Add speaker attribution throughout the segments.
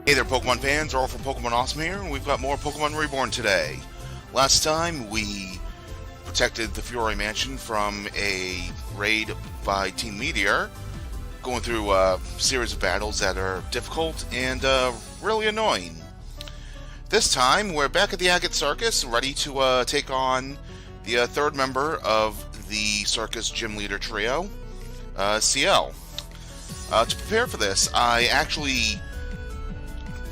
Speaker 1: Hey there, Pokemon fans. Earl from Pokemon Awesome here, and we've got more Pokemon Reborn today. Last time, we protected the Fury Mansion from a raid by Team Meteor, going through a series of battles that are difficult and really annoying. This time, we're back at the Agate Circus, ready to take on the third member of the Circus Gym Leader Trio, CL. To prepare for this, I actually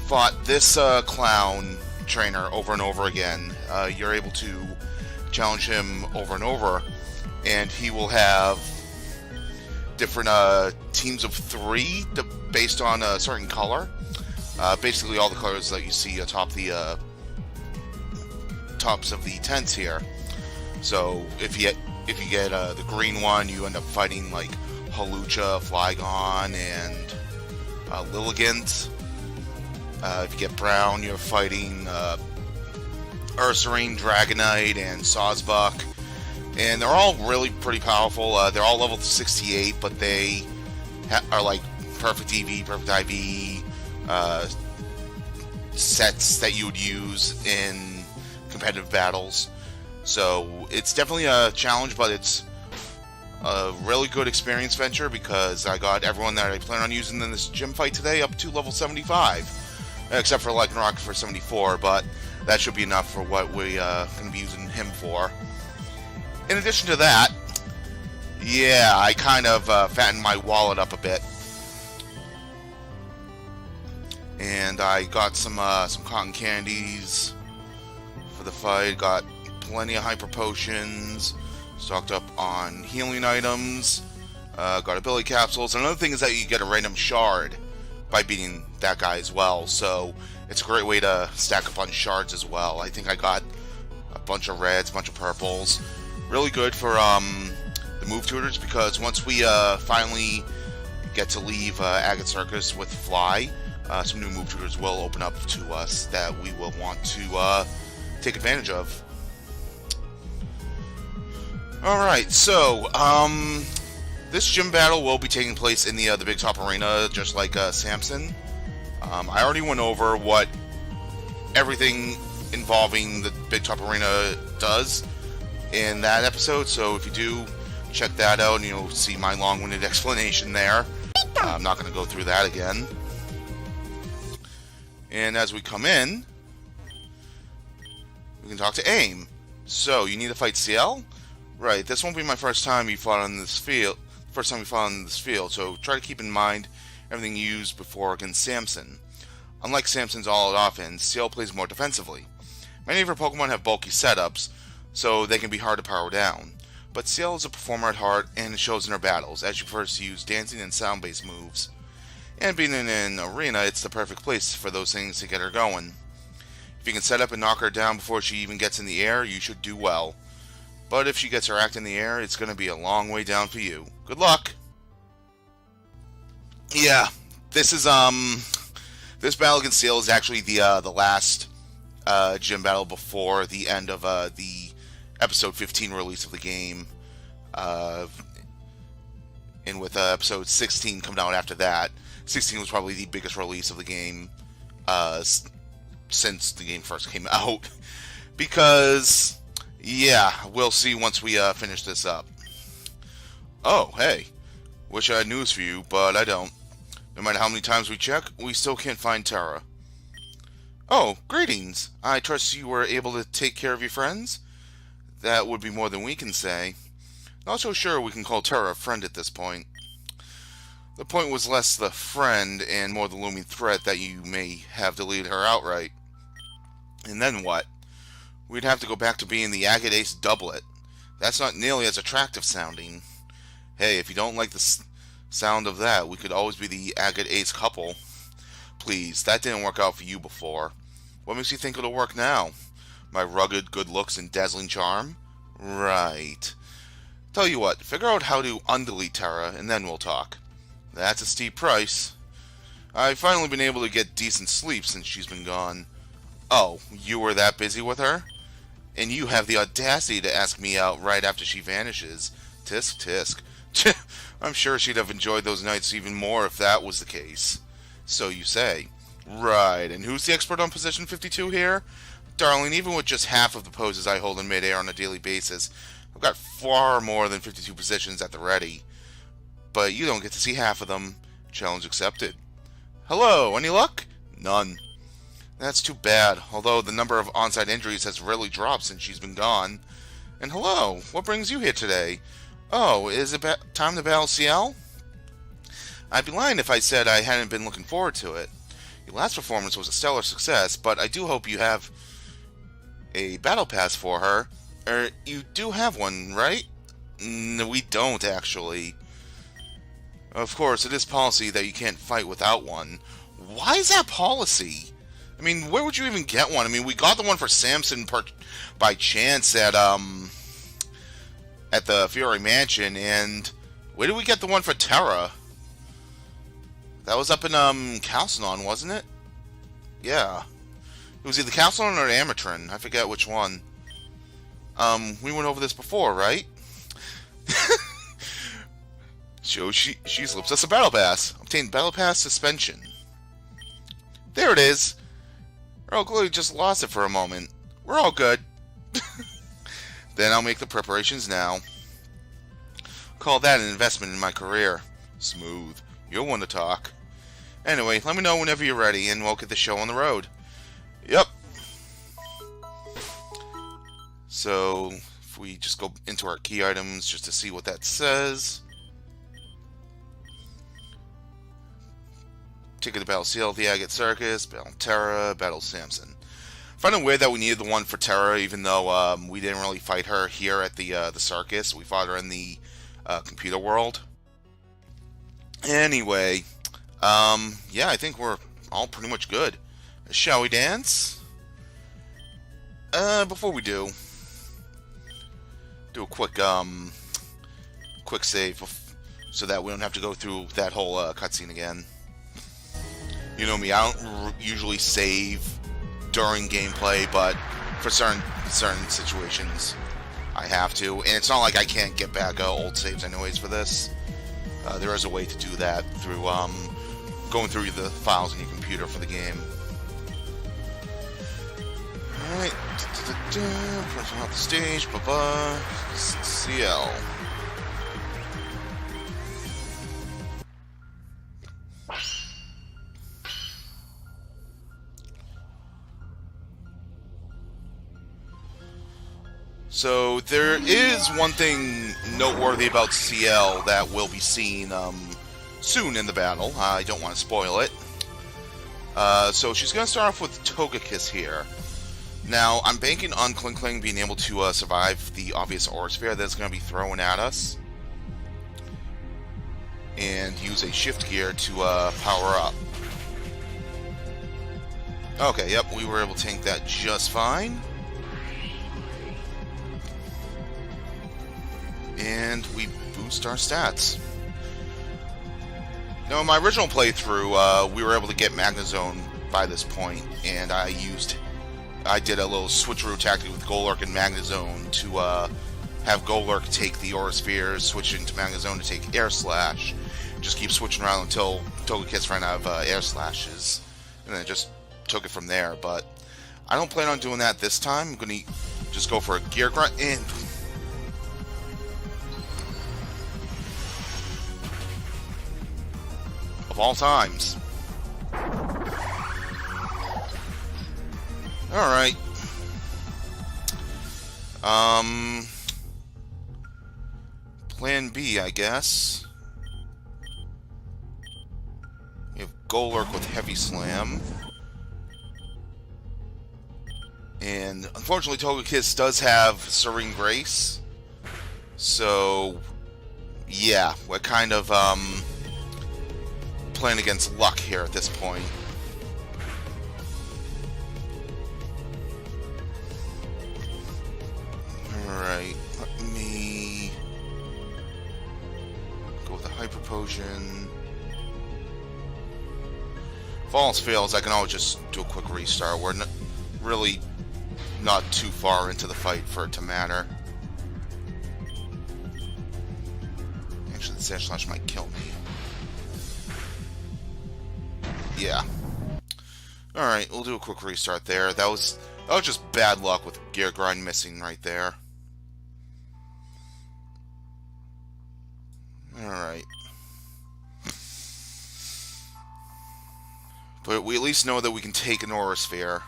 Speaker 1: fought this clown trainer over and over again. You're able to challenge him over and over, and he will have different teams of 3 based on a certain color. Basically all the colors that you see atop the tops of the tents here. So if you get the green one, you end up fighting like Hawlucha, Flygon, and Lilligant. If you get brown, you're fighting Ursaring, Dragonite, and Sawsbuck. And they're all really pretty powerful. They're all level 68, but they are like perfect EV, perfect IV sets that you would use in competitive battles. So it's definitely a challenge, but it's a really good experience venture because I got everyone that I plan on using in this gym fight today up to level 75. Except for Lycanroc for 74, but that should be enough for what we're going to be using him for. In addition to that, yeah, I kind of fattened my wallet up a bit. And I got some cotton candies for the fight, got plenty of hyper potions, stocked up on healing items, got ability capsules. Another thing is that you get a random shard by beating that guy as well, so it's a great way to stack up on shards as well. I think I got a bunch of reds, a bunch of purples. Really good for the move tutors, because once we finally get to leave Agate Circus with Fly, some new move tutors will open up to us that we will want to take advantage of. Alright, so this gym battle will be taking place in the Big Top Arena, just like Samson. I already went over what everything involving the Big Top Arena does in that episode, so if you do, check that out and you'll see my long-winded explanation there. I'm not going to go through that again. And as we come in, we can talk to AIM. So, you need to fight CL? Right, this won't be my first time you fought on this field. So try to keep in mind everything you used before against Samson. Unlike Samson's all-out offense, CL plays more defensively. Many of her Pokemon have bulky setups, so they can be hard to power down. But CL is a performer at heart, and it shows in her battles, as she prefers to use dancing and sound-based moves. And being in an arena, it's the perfect place for those things to get her going. If you can set up and knock her down before she even gets in the air, you should do well. But if she gets her act in the air, it's going to be a long way down for you. Good luck! Yeah, this is, this battle against CL is actually the last, gym battle before the end of, the episode 15 release of the game. And with, episode 16 coming out after that. 16 was probably the biggest release of the game, since the game first came out. Because, yeah, we'll see once we, finish this up. Oh, hey. Wish I had news for you, but I don't. No matter how many times we check, we still can't find Terra. Oh, greetings. I trust you were able to take care of your friends? That would be more than we can say. Not so sure we can call Terra a friend at this point. The point was less the friend and more the looming threat that you may have deleted her outright. And then what? We'd have to go back to being the Agate Ace doublet. That's not nearly as attractive sounding. Hey, if you don't like the sound of that, we could always be the Agate Ace couple. Please, that didn't work out for you before. What makes you think it'll work now? My rugged good looks and dazzling charm? Right. Tell you what, figure out how to undelete Terra, and then we'll talk. That's a steep price. I've finally been able to get decent sleep since she's been gone. Oh, you were that busy with her? And you have the audacity to ask me out right after she vanishes. Tisk, tisk. I'm sure she'd have enjoyed those nights even more if that was the case. So you say. Right, and who's the expert on position 52 here? Darling, even with just half of the poses I hold in midair on a daily basis, I've got far more than 52 positions at the ready. But you don't get to see half of them. Challenge accepted. Hello, any luck? None. That's too bad, although the number of on-site injuries has really dropped since she's been gone. And hello, what brings you here today? Oh, is it time to battle CL? I'd be lying if I said I hadn't been looking forward to it. Your last performance was a stellar success, but I do hope you have a battle pass for her. You do have one, right? No, we don't, actually. Of course, it is policy that you can't fight without one. Why is that policy? I mean, where would you even get one? I mean, we got the one for Samson by chance at the Fury Mansion, and where did we get the one for Terra? That was up in Calcinon, wasn't it? Yeah. It was either Calcinon or Amatrin. I forget which one. We went over this before, right? So she slips us a battle pass. Obtain battle pass suspension. There it is. Earl Glory just lost it for a moment. We're all good. Then I'll make the preparations now. Call that an investment in my career. Smooth. You're one to talk. Anyway, let me know whenever you're ready, and we'll get the show on the road. Yep. So, if we just go into our key items just to see what that says. Ticket to battle CL, the Agate Circus, battle Terra, battle Samson. I find it weird that we needed the one for Terra, even though we didn't really fight her here at the circus. We fought her in the computer world. Anyway, yeah, I think we're all pretty much good. Shall we dance? Before we do a quick save so that we don't have to go through that whole cutscene again. You know me, I don't usually save during gameplay, but for certain situations, I have to. And it's not like I can't get back old saves anyways for this. There is a way to do that through going through the files on your computer for the game. Alright, first one off the stage, blah-blah, CL. So there is one thing noteworthy about CL that will be seen soon in the battle. I don't want to spoil it. So she's going to start off with Togekiss here. Now, I'm banking on Klinkling being able to survive the obvious Aura Sphere that's going to be thrown at us. And use a shift gear to power up. Okay, yep, we were able to tank that just fine. And we boost our stats. Now, in my original playthrough, we were able to get Magnezone by this point, and I did a little switcheroo tactic with Golurk and Magnezone to have Golurk take the Aura Spheres, switch into Magnezone to take Air Slash, just keep switching around until Togekiss ran out of Air Slashes, and then just took it from there. But I don't plan on doing that this time. I'm going to just go for a Gear Grunt, and of all times. Alright. Plan B, I guess. We have Golurk with Heavy Slam. And unfortunately, Togekiss does have Serene Grace. So, yeah, we're kind of, playing against luck here at this point. Alright, let me go with the Hyper Potion. If all else fails, I can always just do a quick restart. We're really not too far into the fight for it to matter. Actually, the Sash Slash might kill me. Yeah. Alright, we'll do a quick restart there. That was just bad luck with Gear Grind missing right there. Alright. But we at least know that we can take an Aura Sphere.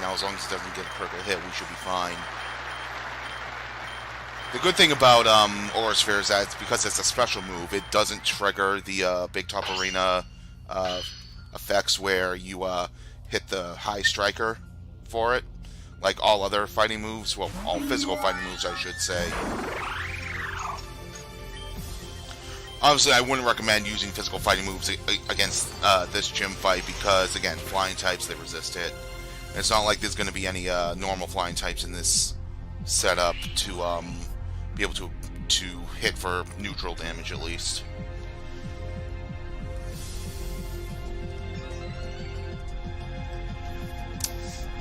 Speaker 1: Now, as long as it doesn't get a critical hit, we should be fine. The good thing about Aura Sphere is that because it's a special move, it doesn't trigger the Big Top Arena effects where you hit the high striker for it, like all other fighting moves. Well, all physical fighting moves, I should say. Obviously, I wouldn't recommend using physical fighting moves against this gym fight because, again, flying types, they resist it. And it's not like there's going to be any normal flying types in this setup to be able to hit for neutral damage, at least.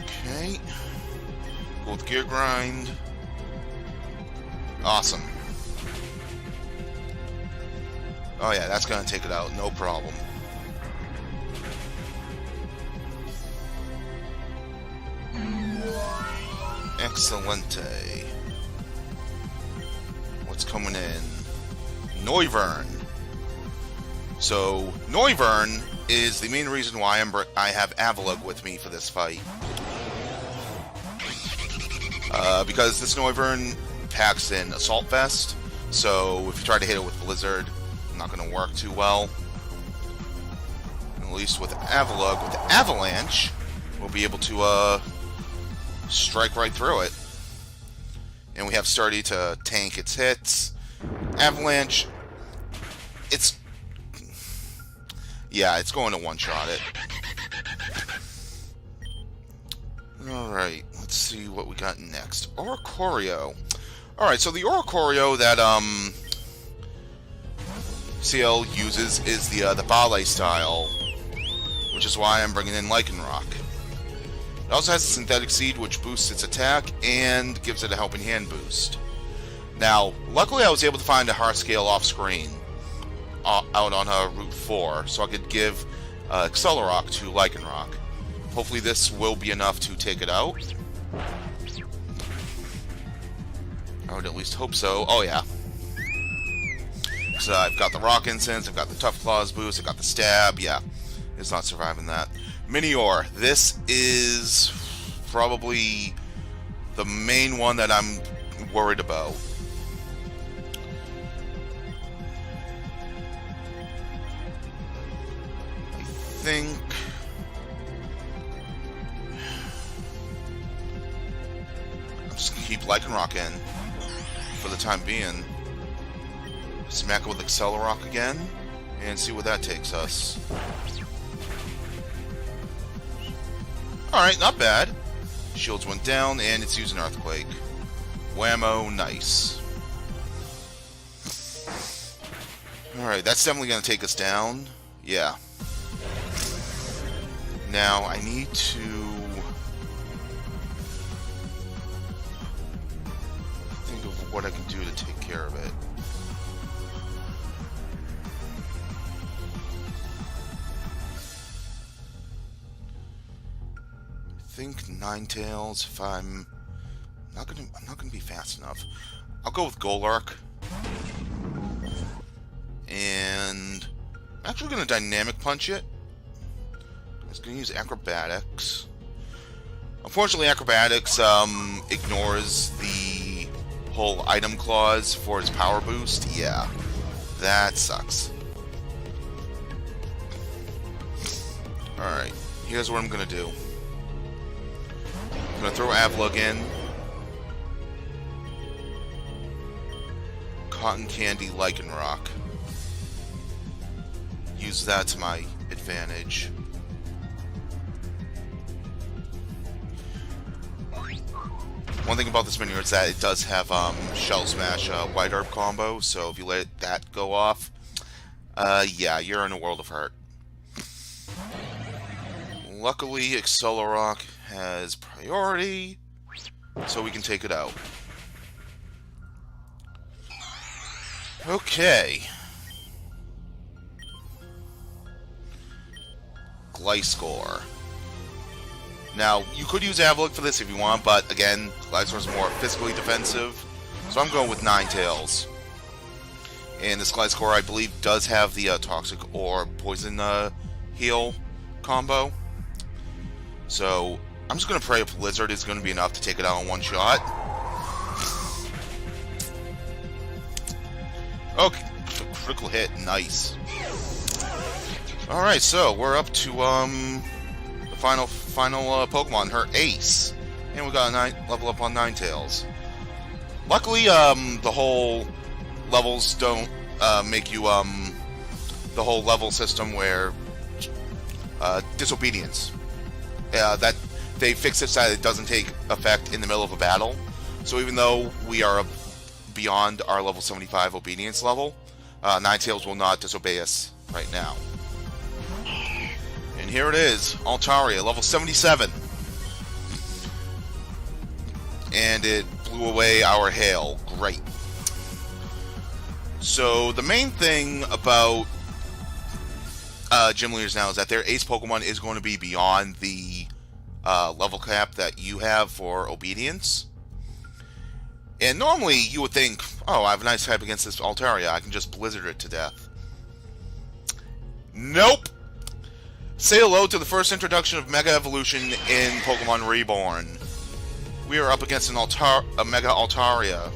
Speaker 1: Okay. Go with Gear Grind. Awesome. Oh yeah, that's gonna take it out, no problem. Excelente. What's coming in? Noivern. So, Noivern is the main reason why I have Avalugg with me for this fight. Because this Noivern packs in Assault Vest, so if you try to hit it with Blizzard, not going to work too well. At least with Avalugg, with Avalanche, we'll be able to strike right through it. And we have Sturdy to tank its hits. Avalanche, it's going to one-shot it. Alright, let's see what we got next. Oricorio. Alright, so the Oricorio that CL uses is the ballet style, which is why I'm bringing in Lycanroc. It also has a Synthetic Seed, which boosts its attack and gives it a Helping Hand boost. Now, luckily I was able to find a Heart Scale off-screen out on Route 4, so I could give Accelerock to Lycanroc. Hopefully this will be enough to take it out. I would at least hope so. Oh yeah. So I've got the Rock Incense, I've got the Tough Claws boost, I've got the Stab. Yeah, it's not surviving that. Minior. This is probably the main one that I'm worried about. I think I'm just gonna keep Lycanroc in for the time being. Smack it with Accelerock again, and see where that takes us. Alright, not bad. Shields went down, and it's using Earthquake. Whammo, nice. Alright, that's definitely going to take us down. Yeah. Now, I need to think of what I can do to take care of it. I think Ninetales. If I'm not gonna be fast enough, I'll go with Golurk, and I'm actually gonna Dynamic Punch it. I was gonna use Acrobatics. Unfortunately, Acrobatics ignores the whole item clause for its power boost. Yeah, that sucks. All right, here's what I'm gonna do. I'm going to throw Avalugg in. Cotton Candy Lycanroc. Use that to my advantage. One thing about this minion is that it does have Shell Smash White Herb combo, so if you let that go off, yeah, you're in a world of hurt. Luckily, Accelerock has priority, so we can take it out. Okay. Gliscor. Now, you could use Avalic for this if you want, but again, Gliscor is more physically defensive. So I'm going with Ninetales. And this Gliscor, I believe, does have the Toxic or Poison heal combo. So I'm just going to pray a Blizzard is going to be enough to take it out in one shot. Okay, critical hit, nice. Alright, so we're up to the final Pokemon, her Ace. And we got a level up on Ninetales. Luckily, the whole levels don't make you the whole level system where disobedience. That they fix it so that it doesn't take effect in the middle of a battle. So even though we are beyond our level 75 obedience level, Ninetales will not disobey us right now. And here it is, Altaria, level 77. And it blew away our hail. Great. So the main thing about gym leaders now is that their ace Pokemon is going to be beyond the level cap that you have for obedience. And normally you would think, oh, I have a nice type against this Altaria, I can just Blizzard it to death. Nope! Say hello to the first introduction of Mega Evolution in Pokemon Reborn. We are up against a Mega Altaria.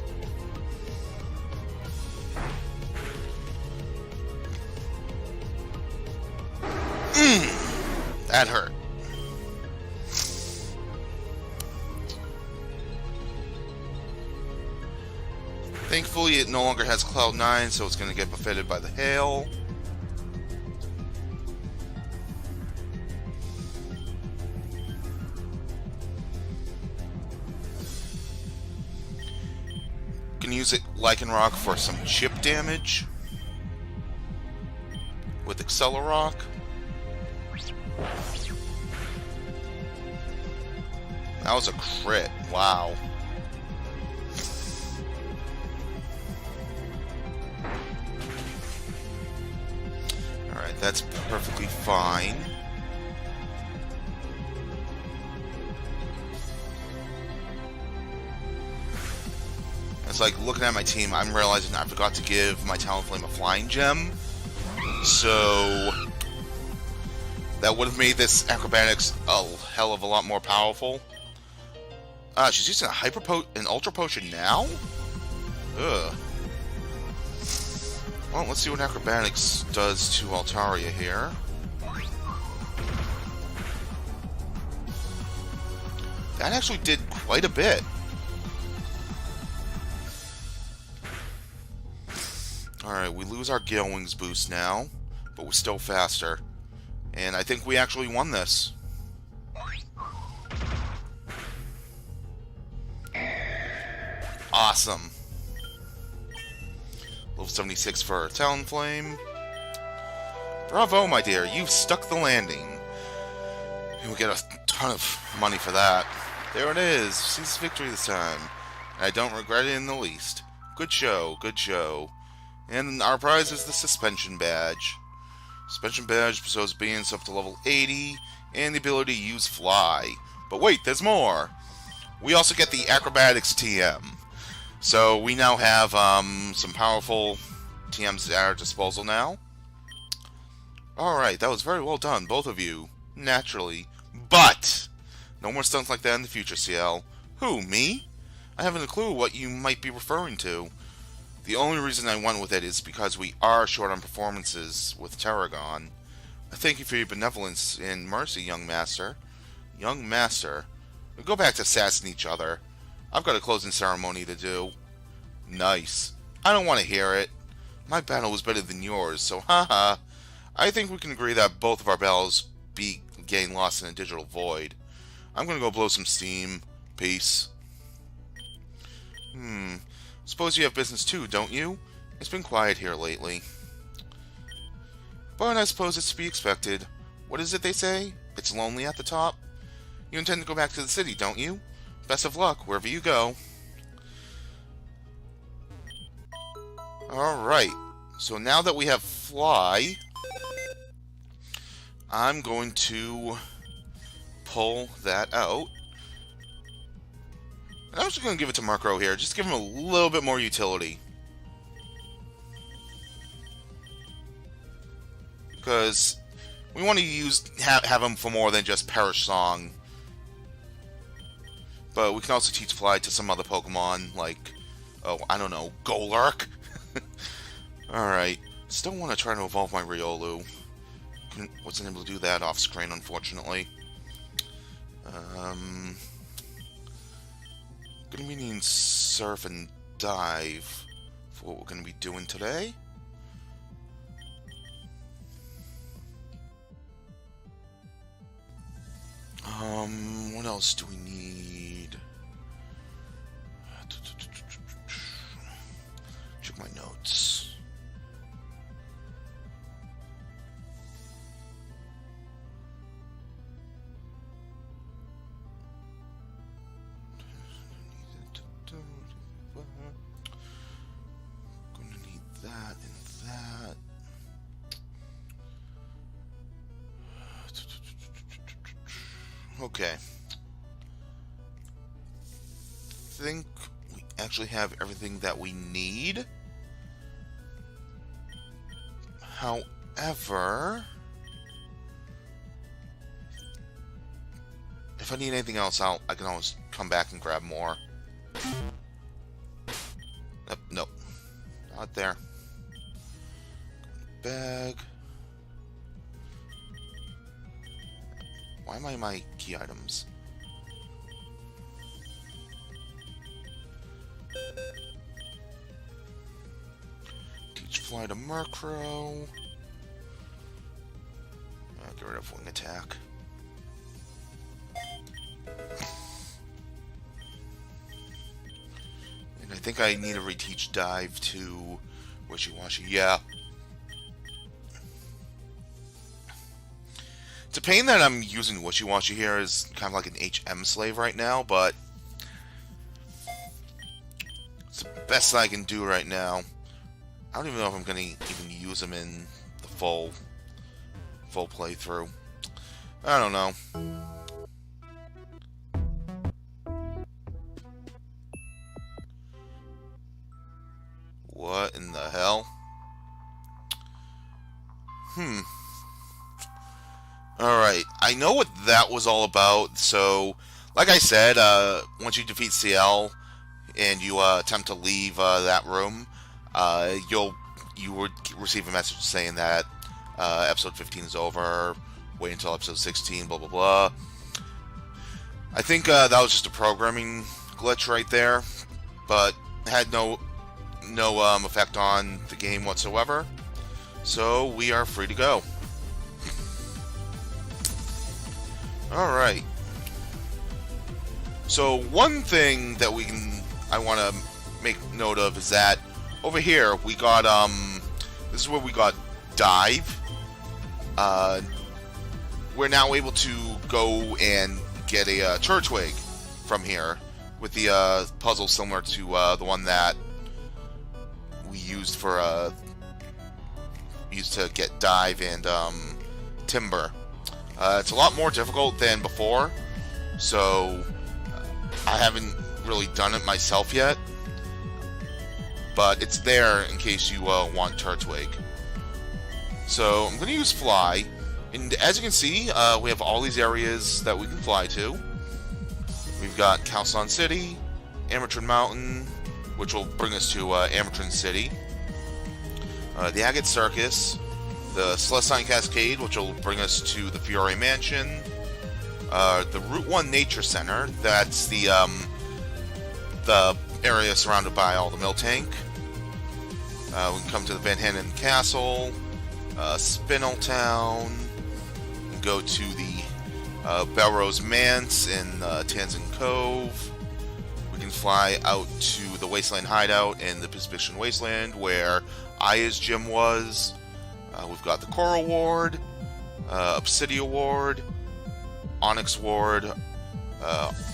Speaker 1: That hurt. Thankfully, it no longer has Cloud 9, so it's going to get buffeted by the hail. Can use it Lycanroc for some chip damage with Accelerock. That was a crit. Wow. Alright, that's perfectly fine. It's like looking at my team, I'm realizing I forgot to give my Talonflame a Flying Gem. So that would have made this Acrobatics a hell of a lot more powerful. She's using an Ultra Potion now? Ugh. Well, let's see what Acrobatics does to Altaria here. That actually did quite a bit. Alright, we lose our Gale Wings boost now, but we're still faster. And I think we actually won this. Awesome. Level 76 for Talonflame. Bravo, my dear. You've stuck the landing. And we get a ton of money for that. There it is. Sees victory this time. And I don't regret it in the least. Good show. Good show. And our prize is the Suspension Badge. Suspension Badge bestows obedience up to level 80, and the ability to use Fly. But wait, there's more! We also get the Acrobatics TM. So we now have some powerful TMs at our disposal now. Alright, that was very well done, both of you. Naturally. But! No more stunts like that in the future, CL. Who, me? I haven't a clue what you might be referring to. The only reason I went with it is because we are short on performances with Terragon. I thank you for your benevolence and mercy, young master. Young master. We'll go back to sassing each other. I've got a closing ceremony to do. Nice. I don't want to hear it. My battle was better than yours, so haha. I think we can agree that both of our battles be getting lost in a digital void. I'm gonna go blow some steam. Peace. Suppose you have business too, don't you? It's been quiet here lately. But I suppose it's to be expected. What is it they say? It's lonely at the top? You intend to go back to the city, don't you? Best of luck, wherever you go. Alright, so now that we have Fly, I'm going to pull that out. And I'm just going to give it to Murkrow here, just give him a little bit more utility. Because we want to have him for more than just Perish Song. But we can also teach Fly to some other Pokemon, like, oh, I don't know, Golurk? Alright, still want to try to evolve my Riolu. Wasn't able to do that off screen, unfortunately. Gonna be needing Surf and Dive for what we're gonna be doing today. What else do we need? Check my notes. Gonna need that and that. Okay. Think we actually have everything that we need. However, if I need anything else, I can always come back and grab more. Nope, not there. Bag. Why am I in my key items? Teach Fly to Murkrow. Get rid of Wing Attack. And I think I need to reteach Dive to Wishy-Washy. Yeah. It's a pain that I'm using Wishy-Washy here as kind of like an HM slave right now, but it's the best I can do right now. I don't even know if I'm going to even use him in the full playthrough. I don't know. What in the hell? Alright, I know what that was all about, so, like I said, once you defeat CL and you attempt to leave that room, you would receive a message saying that episode 15 is over, wait until episode 16, blah blah blah. I think that was just a programming glitch right there, but had no effect on the game whatsoever, so we are free to go. Alright. So one thing that I want to make note of is that over here we got, this is where we got Dive. We're now able to go and get a Turtwig from here with the puzzle similar to the one that we used for used to get Dive and Timber. It's a lot more difficult than before, so I haven't really done it myself yet, but it's there in case you want Turtwig. So I'm going to use Fly, and as you can see, we have all these areas that we can fly to. We've got Calson City, Amatron Mountain, which will bring us to Amatron City, the Agate Circus, the Celestine Cascade, which will bring us to the Fiore Mansion, the Route 1 Nature Center, that's the area surrounded by all the Miltank. We can come to the Van Hanen Castle, Spineltown, go to the Belrose Manse in Tanzan Cove. We can fly out to the Wasteland Hideout in the Pacific Wasteland, where Aya's gym was. We've got the Coral Ward, Obsidia Ward, Onyx Ward,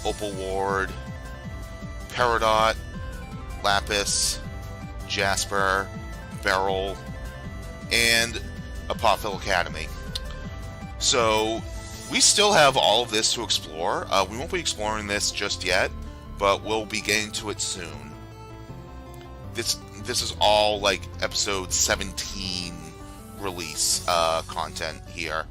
Speaker 1: Opal Ward, Peridot, Lapis, Jasper, Beryl, and Apophil Academy. So we still have all of this to explore. We won't be exploring this just yet, but we'll be getting to it soon. This is all like episode 17 release content here.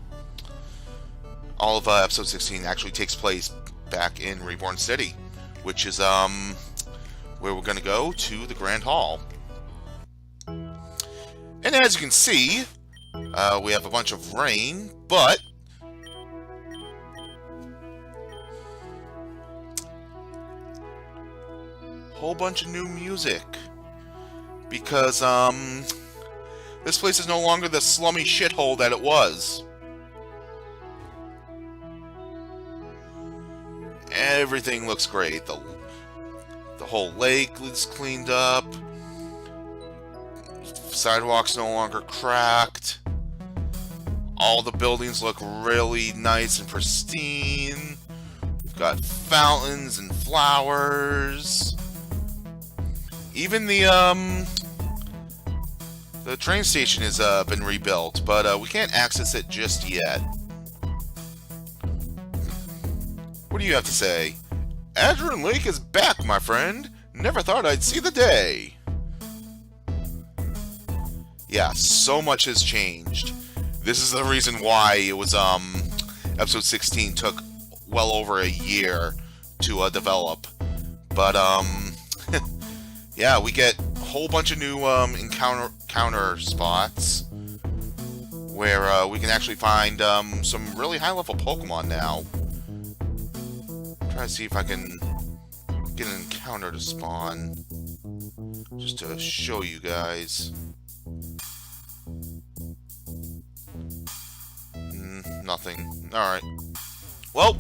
Speaker 1: All of episode 16 actually takes place back in Reborn City, which is where we're going to go to the Grand Hall. And as you can see, we have a bunch of rain, but whole bunch of new music, because this place is no longer the slummy shithole that it was. Everything looks great. The whole lake is cleaned up. Sidewalks no longer cracked. All the buildings look really nice and pristine. We've got fountains and flowers. Even the train station has been rebuilt, but we can't access it just yet. What do you have to say? Adrian Lake is back, my friend. Never thought I'd see the day. Yeah, so much has changed. This is the reason why it was episode 16 took well over a year to develop. But yeah, we get a whole bunch of new encounter spots where we can actually find some really high level Pokemon now. Try to see if I can get an encounter to spawn, just to show you guys. Nothing. Alright. Well,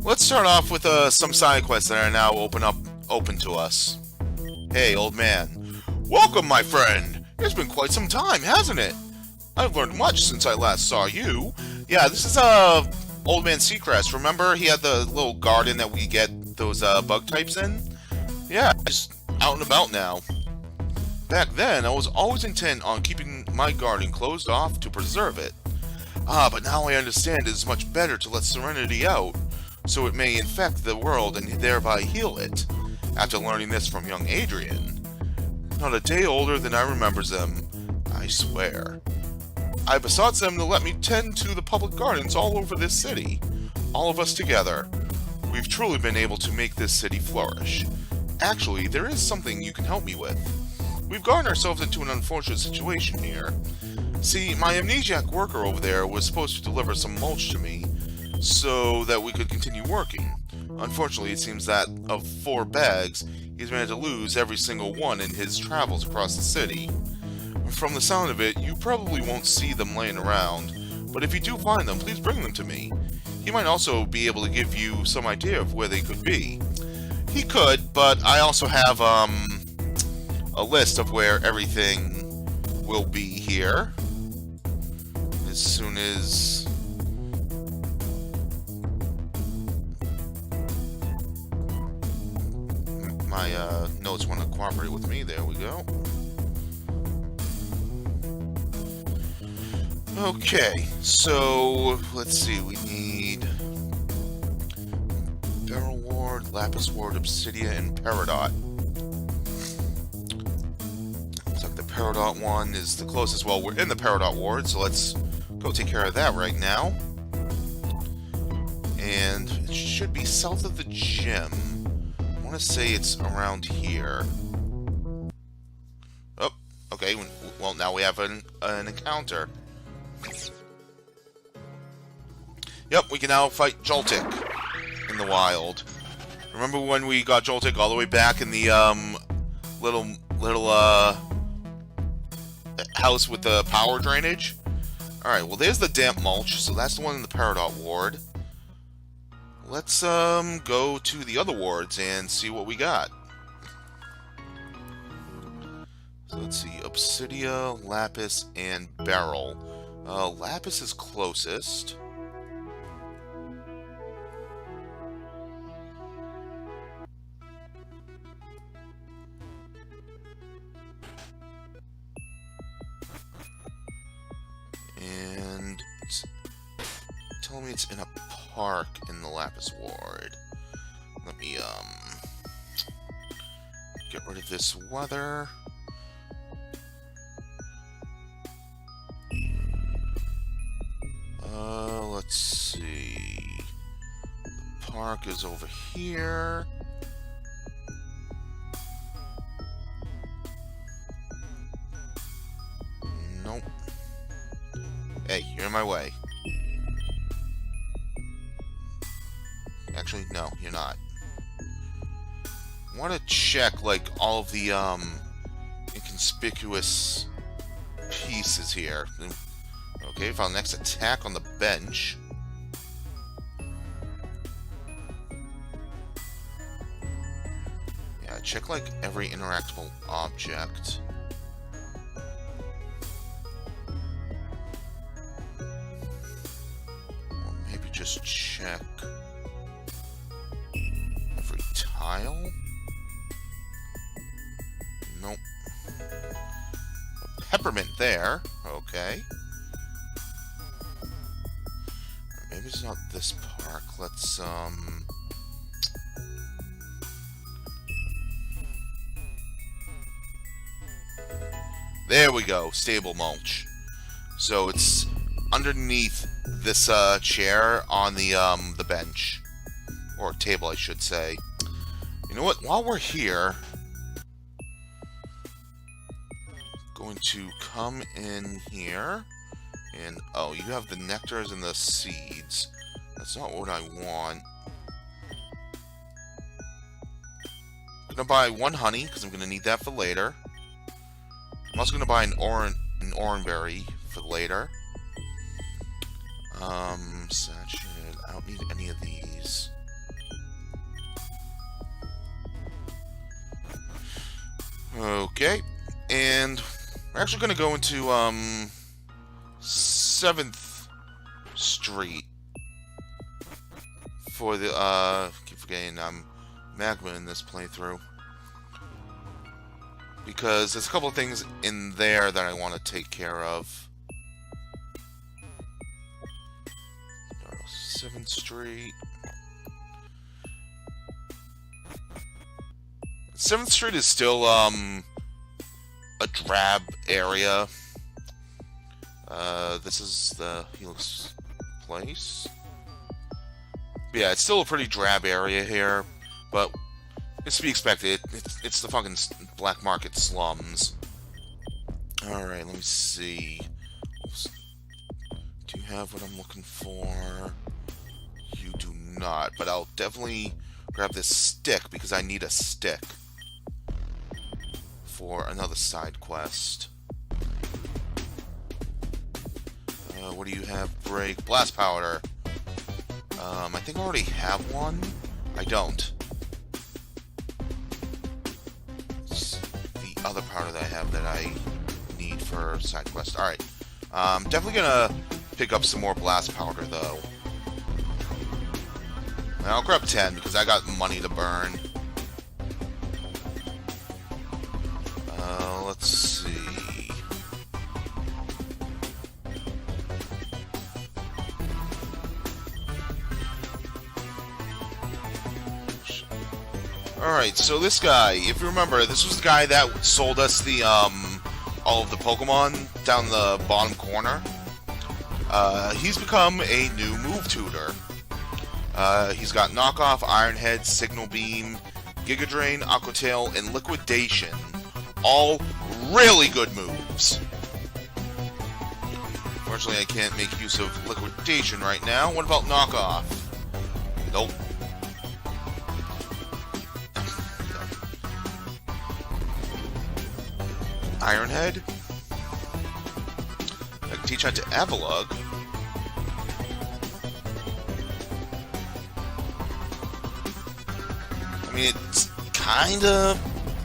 Speaker 1: let's start off with some side quests that are now open to us. Hey, old man. Welcome, my friend! It's been quite some time, hasn't it? I've learned much since I last saw you. Yeah, this is Old Man Seacrest. Remember, he had the little garden that we get those bug types in? Yeah, just out and about now. Back then, I was always intent on keeping my garden closed off to preserve it. But now I understand it is much better to let Serenity out, so it may infect the world and thereby heal it. After learning this from young Adrian. Not a day older than I remembers them, I swear. I besought them to let me tend to the public gardens all over this city. All of us together. We've truly been able to make this city flourish. Actually, there is something you can help me with. We've gotten ourselves into an unfortunate situation here. See, my amnesiac worker over there was supposed to deliver some mulch to me, so that we could continue working. Unfortunately, it seems that of 4 bags, he's managed to lose every single one in his travels across the city. From the sound of it, you probably won't see them laying around, but if you do find them, please bring them to me. He might also be able to give you some idea of where they could be. He could, but I also have a list of where everything will be here. As soon as my notes want to cooperate with me, there we go. Okay, so let's see, we need Beryl Ward, Lapis Ward, Obsidia, and Peridot. Looks like the Peridot one is the closest. Well, we're in the Peridot Ward, so let's go take care of that right now. And it should be south of the gym. I want to say it's around here. Oh, okay, well now we have an encounter. Yep, we can now fight Joltik in the wild. Remember when we got Joltik all the way back in the little house with the power drainage? Alright, well there's the damp mulch, so that's the one in the Peridot ward. Let's go to the other wards and see what we got. So let's see, Obsidia, Lapis, and Beryl. Lapis is closest. And telling me it's in a park in the Lapis Ward. Let me, get rid of this weather. Let's see. The park is over here. Nope. Hey, you're in my way. Actually, no, you're not. I want to check, like, all of the, inconspicuous pieces here. Okay, found next attack on the bench. Yeah, check, like, every interactable object. Or maybe just check every tile? Nope. A peppermint there. Okay. Maybe it's not this park. Let's, there we go. Stable mulch. So it's underneath this, chair on the bench. Or table, I should say. You know what? While we're here, going to come in here. And, oh, you have the nectars and the seeds. That's not what I want. I'm gonna buy one honey, because I'm gonna need that for later. I'm also gonna buy an oranberry for later. Sachet. I don't need any of these. Okay. And we're actually gonna go into, 7th Street for the, keep forgetting, Magma in this playthrough. Because there's a couple of things in there that I want to take care of. 7th Street. 7th Street is still, a drab area. This is the Helix place. But yeah, it's still a pretty drab area here, but it's to be expected. It's the fucking black market slums. Alright, let me see. Do you have what I'm looking for? You do not, but I'll definitely grab this stick because I need a stick for another side quest. What do you have? Break. Blast powder. I think I already have one. I don't. It's the other powder that I have that I need for side quest. Alright. Definitely gonna pick up some more blast powder, though. And I'll grab 10 because I got money to burn. Let's see. Alright, so this guy, if you remember, this was the guy that sold us the, all of the Pokémon down the bottom corner. He's become a new move tutor. He's got Knockoff, Iron Head, Signal Beam, Giga Drain, Aqua Tail, and Liquidation. All really good moves. Unfortunately, I can't make use of Liquidation right now. What about Knockoff? Nope. Iron Head. I can teach that to Avalugg. I mean, it's kind of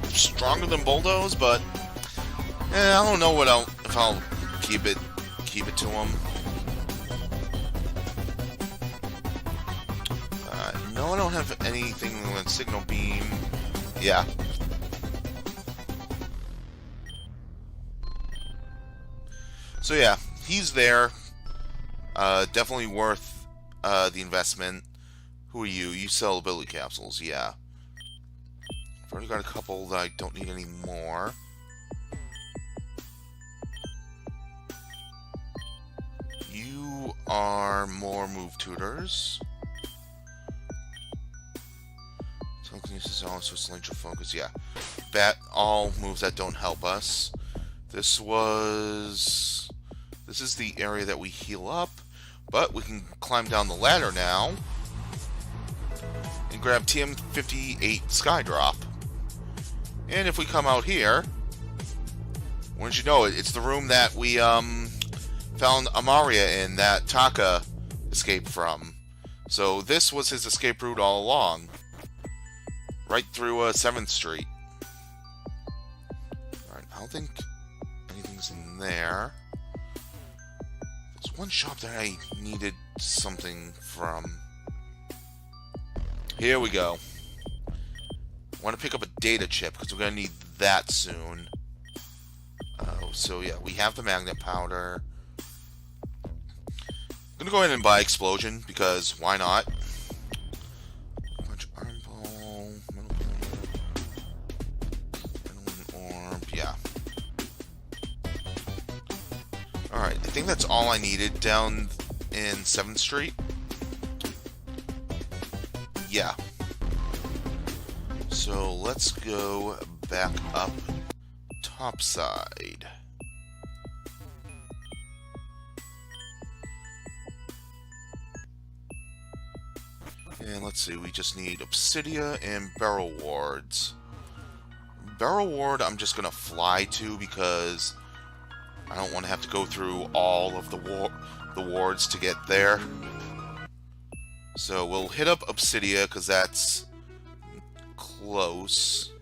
Speaker 1: stronger than Bulldoze, but I don't know if I'll keep it to him. No, I don't have anything with Signal Beam. Yeah. So yeah, he's there. Definitely worth the investment. Who are you? You sell ability capsules, yeah. I've already got a couple that I don't need any more. You are more move tutors. Telekinesis is also cylindrical focus, yeah. All moves that don't help us. This is the area that we heal up, but we can climb down the ladder now and grab TM58 Skydrop. And if we come out here, wouldn't you know it, it's the room that we found Amaria in, that Taka escaped from. So this was his escape route all along, right through 7th Street. Alright, I don't think anything's in there. There's one shop that I needed something from. Here we go. I want to pick up a data chip because we're going to need that soon. So yeah, we have the magnet powder. I'm going to go ahead and buy Explosion because why not? Punch Iron Ball, Metal Orb, yeah. Alright, I think that's all I needed down in 7th Street. Yeah. So let's go back up topside. And let's see, we just need Obsidia and Barrel Wards. Barrel Ward I'm just going to fly to because I don't want to have to go through all of the wards to get there. So we'll hit up Obsidia because that's close.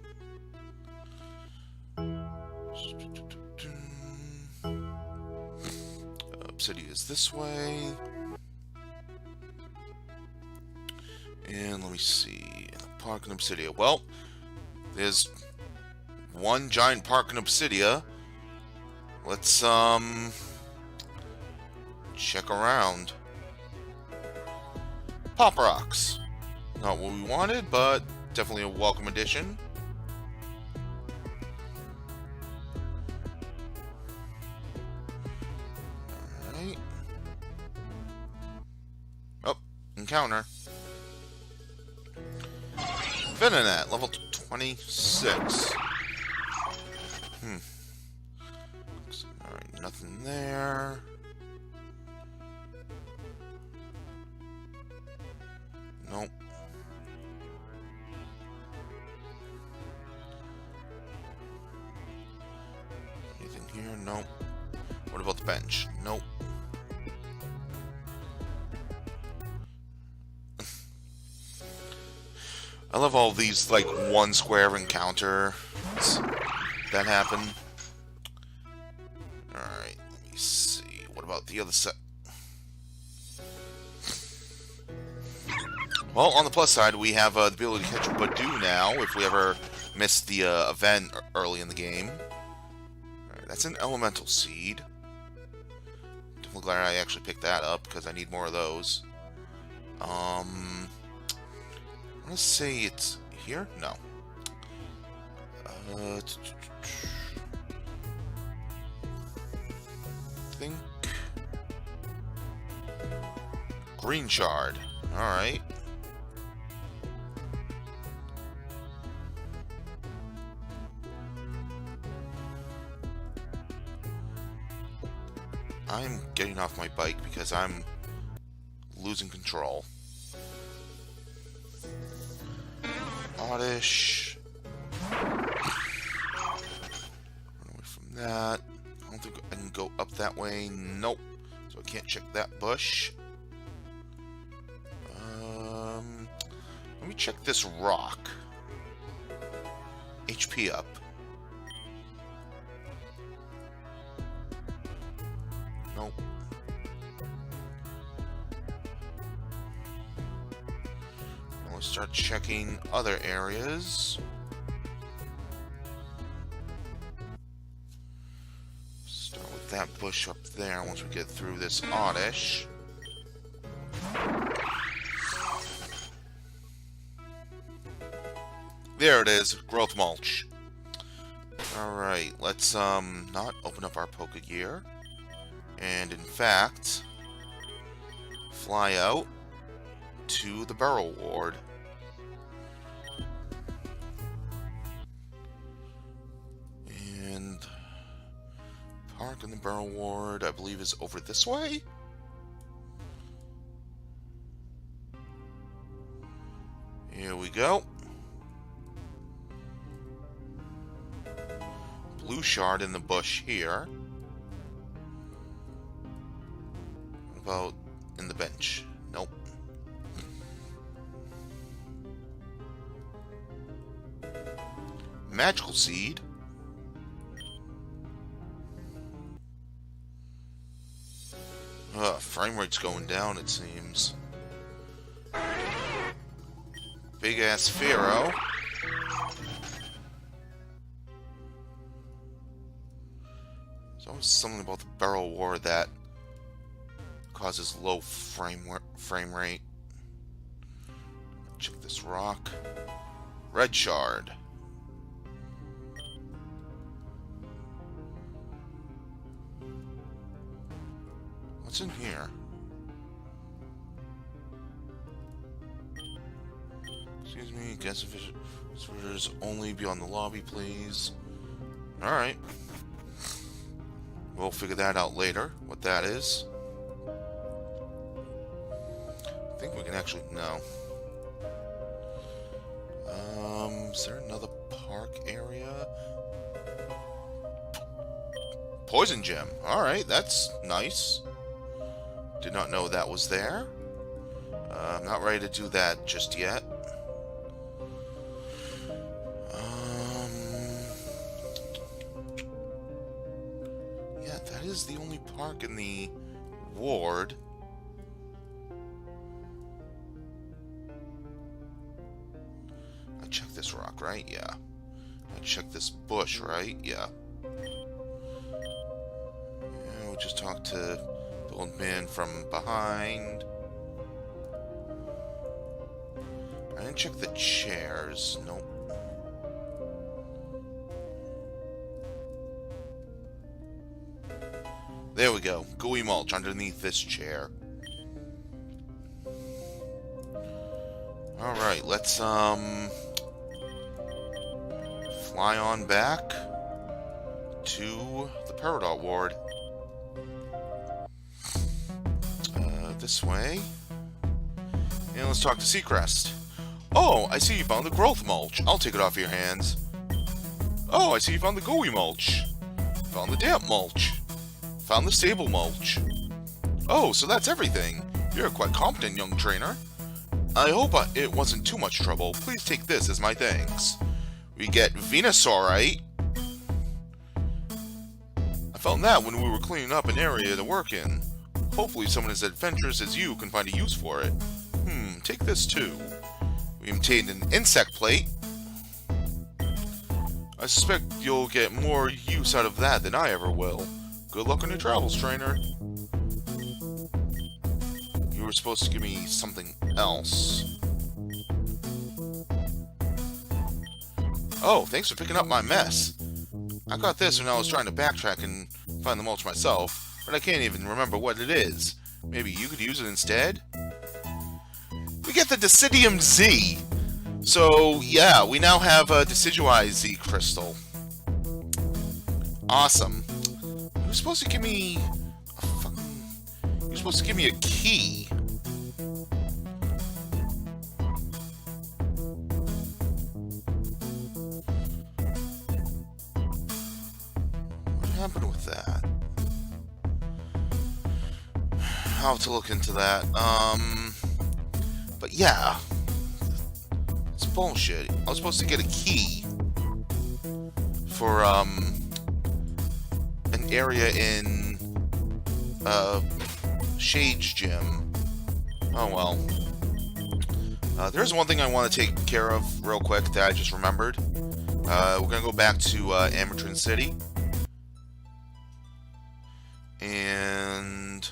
Speaker 1: Obsidia is this way. And let me see. Park in Obsidia. Well, there's one giant park in Obsidia. Let's check around. Pop Rocks. Not what we wanted, but definitely a welcome addition. Alright. Oh, encounter. Venonat, level 26. Alright, nothing there. Nope. Anything here? Nope. What about the bench? Nope. I love all these, like, one square encounters that happen. Alright, let me see. What about the other set? Well, on the plus side, we have the ability to catch Badoo now, if we ever miss the event early in the game. Alright, that's an Elemental Seed. Definitely glad I actually picked that up, because I need more of those. I want to say it's here? No. Think Green Shard. Alright. I'm getting off my bike because I'm losing control. Oddish. Run away from that. I don't think I can go up that way. Nope. So I can't check that bush. Let me check this rock. HP up. Nope. Let's start checking other areas. Start with that bush up there once we get through this oddish. There it is, growth mulch. Alright, let's not open up our Pokegear. And in fact, fly out to the Burrow Ward. And park in the Burrow Ward, I believe, is over this way? Here we go. Blue shard in the bush here. What about in the bench? Nope. Magical seed. Frame rate's going down, it seems. Big ass Pharaoh. There's always something about the Burrow Ward that causes low frame rate. Check this rock. Red shard. What's in here? Excuse me, guest visitors only beyond the lobby, please. Alright. We'll figure that out later, what that is. I think we can actually... no. Is there another park area? Poison gem. Alright, that's nice. Did not know that was there. I'm not ready to do that just yet. Yeah, that is the only park in the ward. I checked this rock, right? Yeah. I checked this bush, right? Yeah. Yeah, we'll just talk to the old man from behind. I didn't check the chairs. Nope. There we go. Gooey mulch underneath this chair. Alright, let's fly on back to the Peridot Ward. This way. And let's talk to Seacrest. Oh, I see you found the growth mulch. I'll take it off your hands. Oh, I see you found the gooey mulch. Found the damp mulch. Found the stable mulch. Oh, so that's everything. You're a quite competent young trainer. I hope it wasn't too much trouble. Please take this as my thanks. We get Venusaurite. I found that when we were cleaning up an area to work in. Hopefully someone as adventurous as you can find a use for it. Take this too. We obtained an insect plate. I suspect you'll get more use out of that than I ever will. Good luck on your travels, trainer. You were supposed to give me something else. Oh, thanks for picking up my mess. I got this when I was trying to backtrack and find the mulch myself, but I can't even remember what it is. Maybe you could use it instead? We get the Deciduum Z. So, yeah, we now have a Decidueye Z crystal. Awesome. You're supposed to give me a fucking... You're supposed to give me a key. What happened with that? I'll have to look into that. But yeah. It's bullshit. I was supposed to get a key for, an area in, Shade's gym. Oh well. There's one thing I want to take care of real quick that I just remembered. We're gonna go back to, Amatron City. And...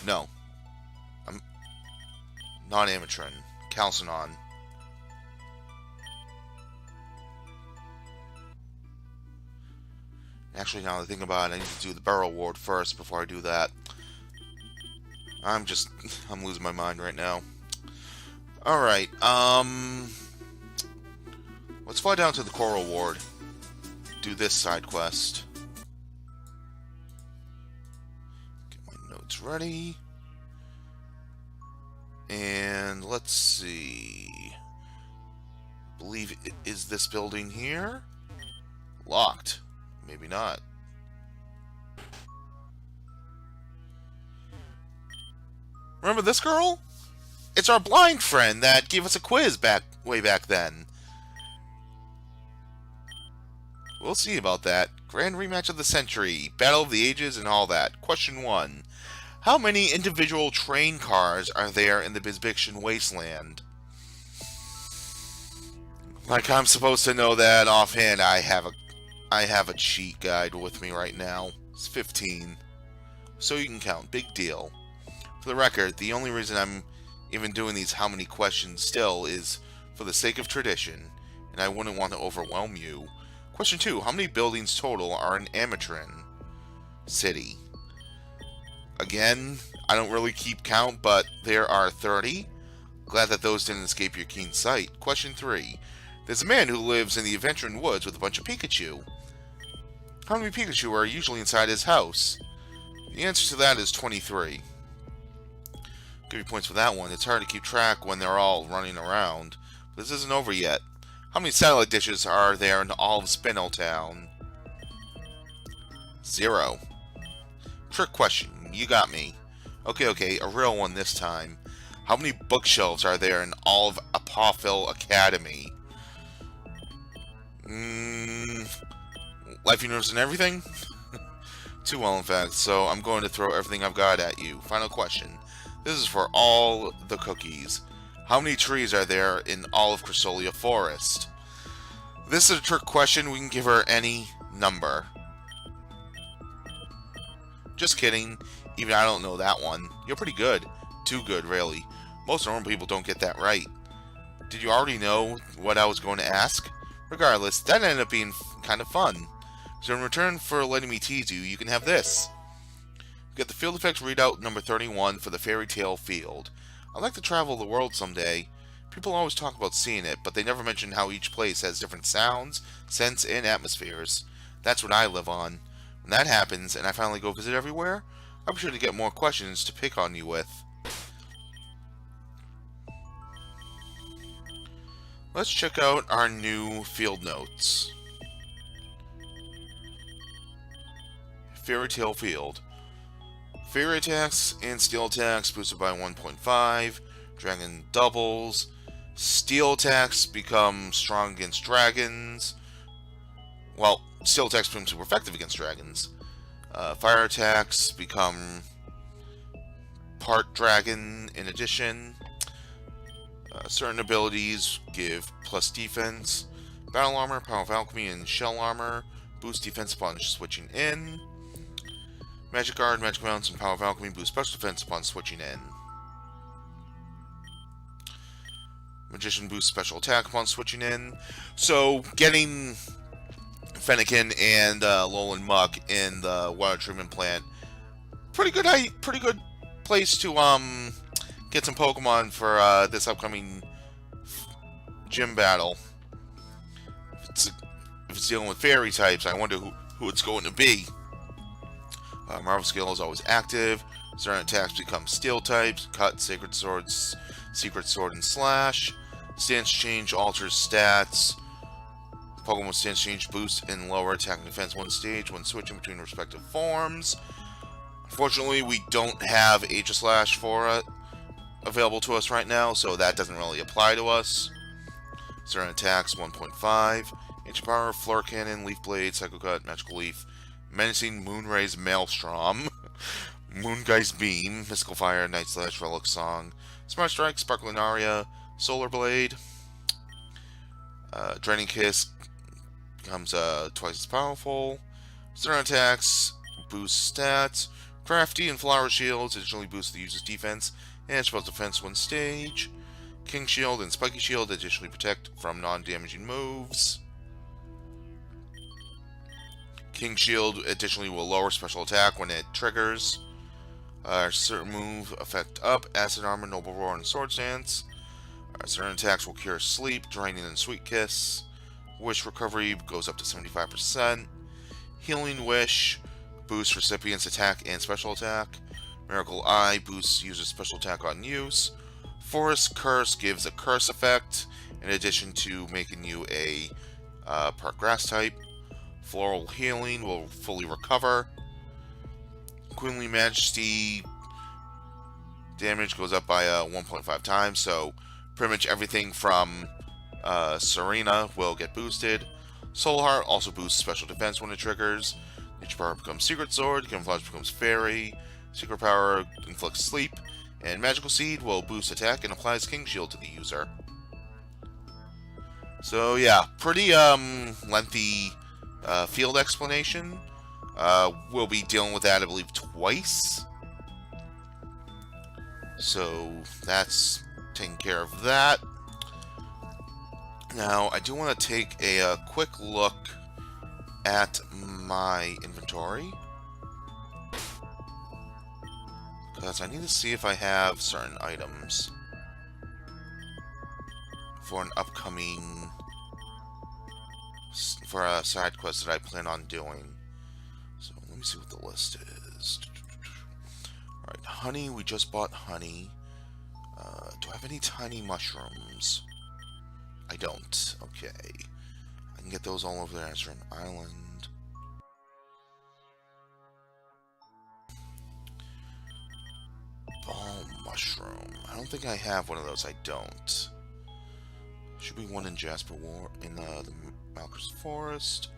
Speaker 1: no. Not Amatron. Calcinon. Actually, now that I think about it, I need to do the Barrel Ward first before I do that. I'm losing my mind right now. Alright, let's fly down to the Coral Ward. Do this side quest. Get my notes ready. And let's see. I believe it is this building here. Locked. Maybe not. Remember this girl? It's our blind friend that gave us a quiz way back then. We'll see about that. Grand rematch of the century, battle of the ages, and all that. Question 1. How many individual train cars are there in the Bizbiction Wasteland? Like I'm supposed to know that offhand. I have a cheat guide with me right now. It's 15. So you can count. Big deal. For the record, the only reason I'm even doing these how many questions still is for the sake of tradition, and I wouldn't want to overwhelm you. Question 2. How many buildings total are in Amatrin City? Again, I don't really keep count, but there are 30. Glad that those didn't escape your keen sight. Question 3. There's a man who lives in the Adventuring Woods with a bunch of Pikachu. How many Pikachu are usually inside his house? The answer to that is 23. Give you points for that one. It's hard to keep track when they're all running around. But this isn't over yet. How many satellite dishes are there in all of Spineltown? 0. Trick question. You got me. Okay, a real one this time. How many bookshelves are there in all of Apophil Academy? Life, Universe, and everything? Too well, in fact, so I'm going to throw everything I've got at you. Final question. This is for all the cookies. How many trees are there in all of Chrysolia Forest? This is a trick question. We can give her any number. Just kidding. Even I don't know that one. You're pretty good. Too good, really. Most normal people don't get that right. Did you already know what I was going to ask? Regardless, that ended up being kind of fun. So in return for letting me tease you, you can have this. You get the field effects readout number 31 for the Fairy Tale Field. I'd like to travel the world someday. People always talk about seeing it, but they never mention how each place has different sounds, scents, and atmospheres. That's what I live on. When that happens, and I finally go visit everywhere, I'll be sure to get more questions to pick on you with. Let's check out our new field notes. Fairy Tale Field. Fairy attacks and steel attacks boosted by 1.5. Dragon doubles. Steel attacks become strong against dragons. Well, steel attacks become super effective against dragons. Fire attacks become part dragon in addition. Certain abilities give plus defense. Battle armor, power of alchemy, and shell armor boost defense upon switching in. Magic guard, magic mounts, and power of alchemy boost special defense upon switching in. Magician boosts special attack upon switching in. So getting Fennekin and Alolan Muck in the water treatment plant, pretty good place to get some Pokemon for this upcoming gym battle. If it's dealing with fairy types, I wonder who it's going to be. Marvel skill is always active. Certain attacks become steel types. Cut, Sacred Swords, Secret Sword, and Slash. Stance change alters stats. Pokemon with stance change boost and lower attack and defense one stage when switching between respective forms. Unfortunately, we don't have Aegislash for it available to us right now, so that doesn't really apply to us. Certain attacks 1.5. Ancient Power, Floor Cannon, Leaf Blade, Psycho Cut, Magical Leaf, Menacing Moonrays Maelstrom, Moongeist Beam, Mystical Fire, Night Slash, Relic Song, Smart Strike, Sparkling Aria, Solar Blade, Draining Kiss becomes twice as powerful. Certain attacks boost stats. Crafty and Flower Shields additionally boost the user's defense and spells defense one stage. King Shield and Spiky Shield additionally protect from non-damaging moves. King Shield additionally will lower special attack when it triggers. Certain move effect up, Acid Armor, Noble Roar, and Sword Stance. Certain attacks will cure Sleep, Draining, and Sweet Kiss. Wish recovery goes up to 75%. Healing Wish boosts recipient's attack and special attack. Miracle Eye boosts user's special attack on use. Forest Curse gives a curse effect in addition to making you a part grass type. Floral Healing will fully recover. Queenly Majesty damage goes up by 1.5 times, so pretty much everything from Serena will get boosted. Soul Heart also boosts special defense when it triggers. Nature Power becomes Secret Sword, Camouflage becomes Fairy, Secret Power inflicts Sleep, and Magical Seed will boost attack and applies King Shield to the user. So yeah, pretty lengthy field explanation. We'll be dealing with that, I believe, twice. So that's taking care of that. Now, I do want to take a quick look at my inventory, because I need to see if I have certain items for an upcoming for a side quest that I plan on doing. So let me see what the list is. Alright, honey, we just bought honey. Do I have any tiny mushrooms? I don't. Okay. I can get those all over there as an island. Ball mushroom. I don't think I have one of those. I don't. Should be one in Jasper War in the Malchus Forest.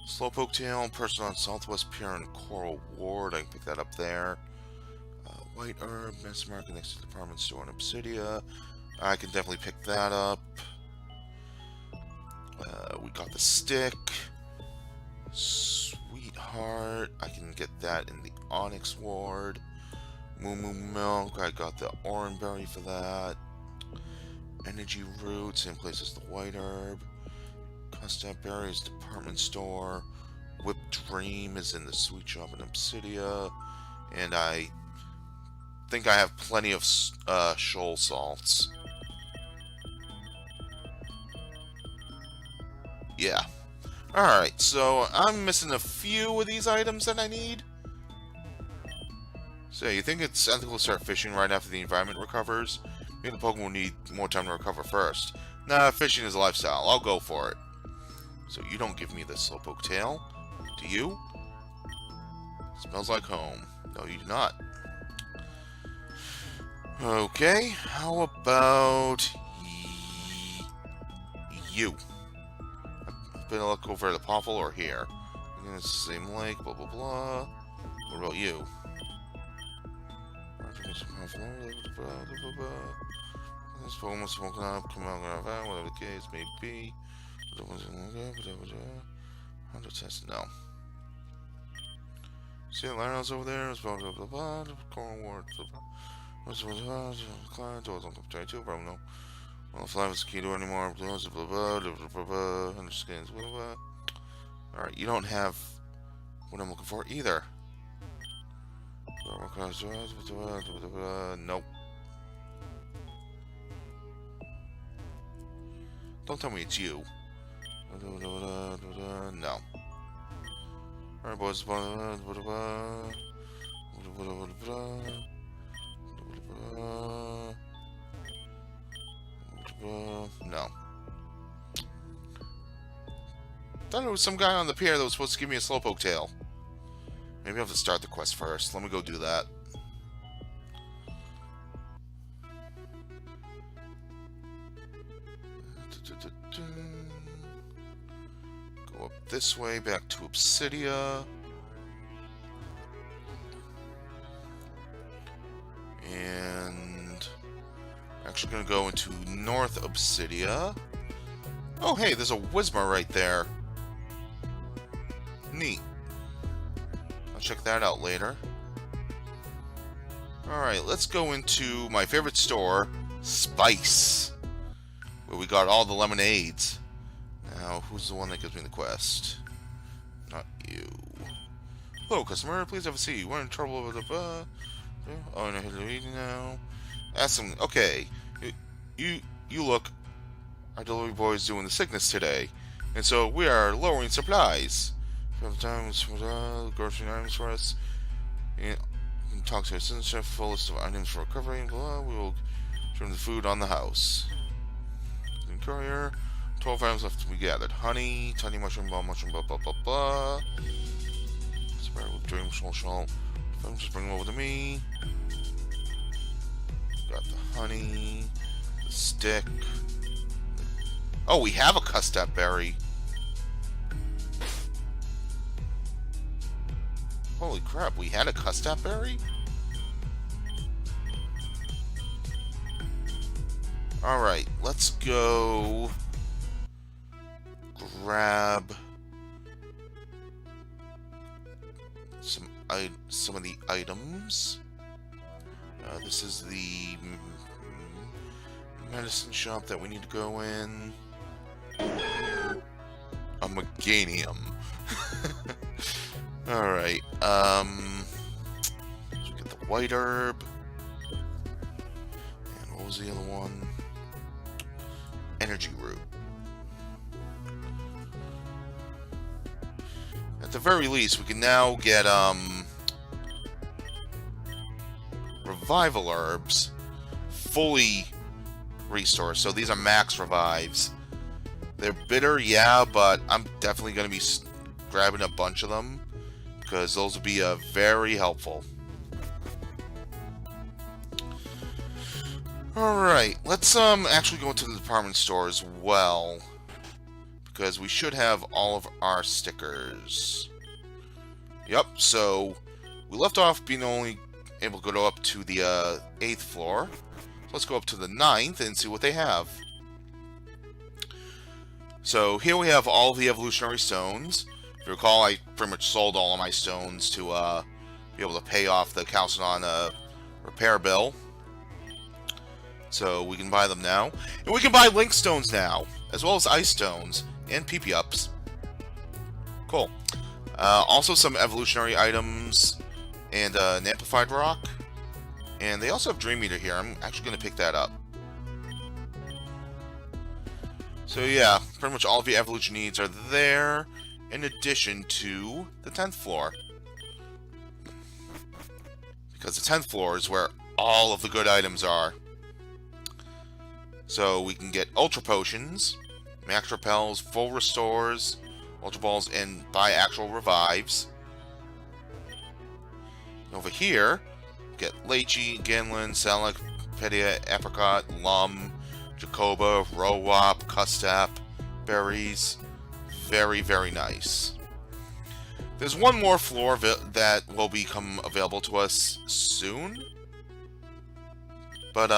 Speaker 1: Slowpoke Tail, person on Southwest Pier and Coral Ward. I can pick that up there. White Herb, Master Market next to the department store in Obsidia. I can definitely pick that up. We got the stick. Sweetheart. I can get that in the Onyx Ward. Moo Moo Milk. I got the Oranberry for that. Energy Root, same place as the White Herb. Custard Berries, department store. Whipped Dream is in the sweet shop in Obsidia. And I think I have plenty of shoal salts. Yeah. Alright, so I'm missing a few of these items that I need. So you think it's ethical to start fishing right after the environment recovers? Maybe the Pokemon will need more time to recover first. Nah, fishing is a lifestyle. I'll go for it. So you don't give me the Slowpoke Tail. Do you? Smells like home. No, you do not. Okay, how about you? I've been to look over at the Poffle or here. It's the same lake, blah blah blah. What about you? This Pokemon smoking up, come out, whatever the case may be. No. See the lighthouse over there? Blah blah blah blah. Coral Ward. Client doors on 22, bro. No. Well, if life is key to anymore, blah blah blah. Understands, blah blah. Alright, you don't have what I'm looking for either. Nope. Don't tell me it's you. No. Alright, boys. No. Thought it was some guy on the pier that was supposed to give me a Slowpoke Tail. Maybe I have to start the quest first. Let me go do that. Go up this way, back to Obsidia. And actually going to go into North Obsidia. Oh, hey, there's a Whismur right there. Neat. I'll check that out later. Alright, let's go into my favorite store, Spice, where we got all the lemonades. Now, who's the one that gives me the quest? Not you. Hello, customer. Please have a seat. We're in trouble with the... oh, no, now. Ask them. Okay. You look. Our delivery boy is doing the sickness today. And so we are lowering supplies. Sometimes grocery items for us. And talk to our assistant chef, full list of items for recovery. Blah, we will trim the food on the house. And courier. 12 items left to be gathered. Honey, tiny mushroom, blah, blah, blah, blah, blah. Spare with dream, shall. Just bring them over to me. Got the honey, the stick. Oh, we have a custap berry. Holy crap, we had a custap berry? Alright, let's go grab some of the items. This is the medicine shop that we need to go in. A Meganium. Alright, so we get the white herb. And what was the other one? Energy root. At the very least, we can now get, revival herbs fully restored. So these are max revives. They're bitter, yeah, but I'm definitely going to be grabbing a bunch of them because those will be very helpful. Alright, let's actually go into the department store as well, because we should have all of our stickers. Yep, so we left off being only able to go up to the 8th floor. So let's go up to the 9th and see what they have. So here we have all the evolutionary stones. If you recall, I pretty much sold all of my stones to be able to pay off the Calcedon repair bill. So we can buy them now. And we can buy link stones now, as well as ice stones and PP ups. Cool. Also some evolutionary items and an amplified rock. And they also have Dream Eater here. I'm actually going to pick that up. So yeah, pretty much all of your evolution needs are there, in addition to the 10th floor. Because the 10th floor is where all of the good items are. So we can get Ultra Potions, Max Repels, Full Restores, Ultra Balls, and buy actual revives. Over here, get Lychee, Ganlin, Salak, Pedia, Apricot, Lum, Jacoba, Rowop, Custap, Berries. Very, very nice. There's one more floor that will become available to us soon. But,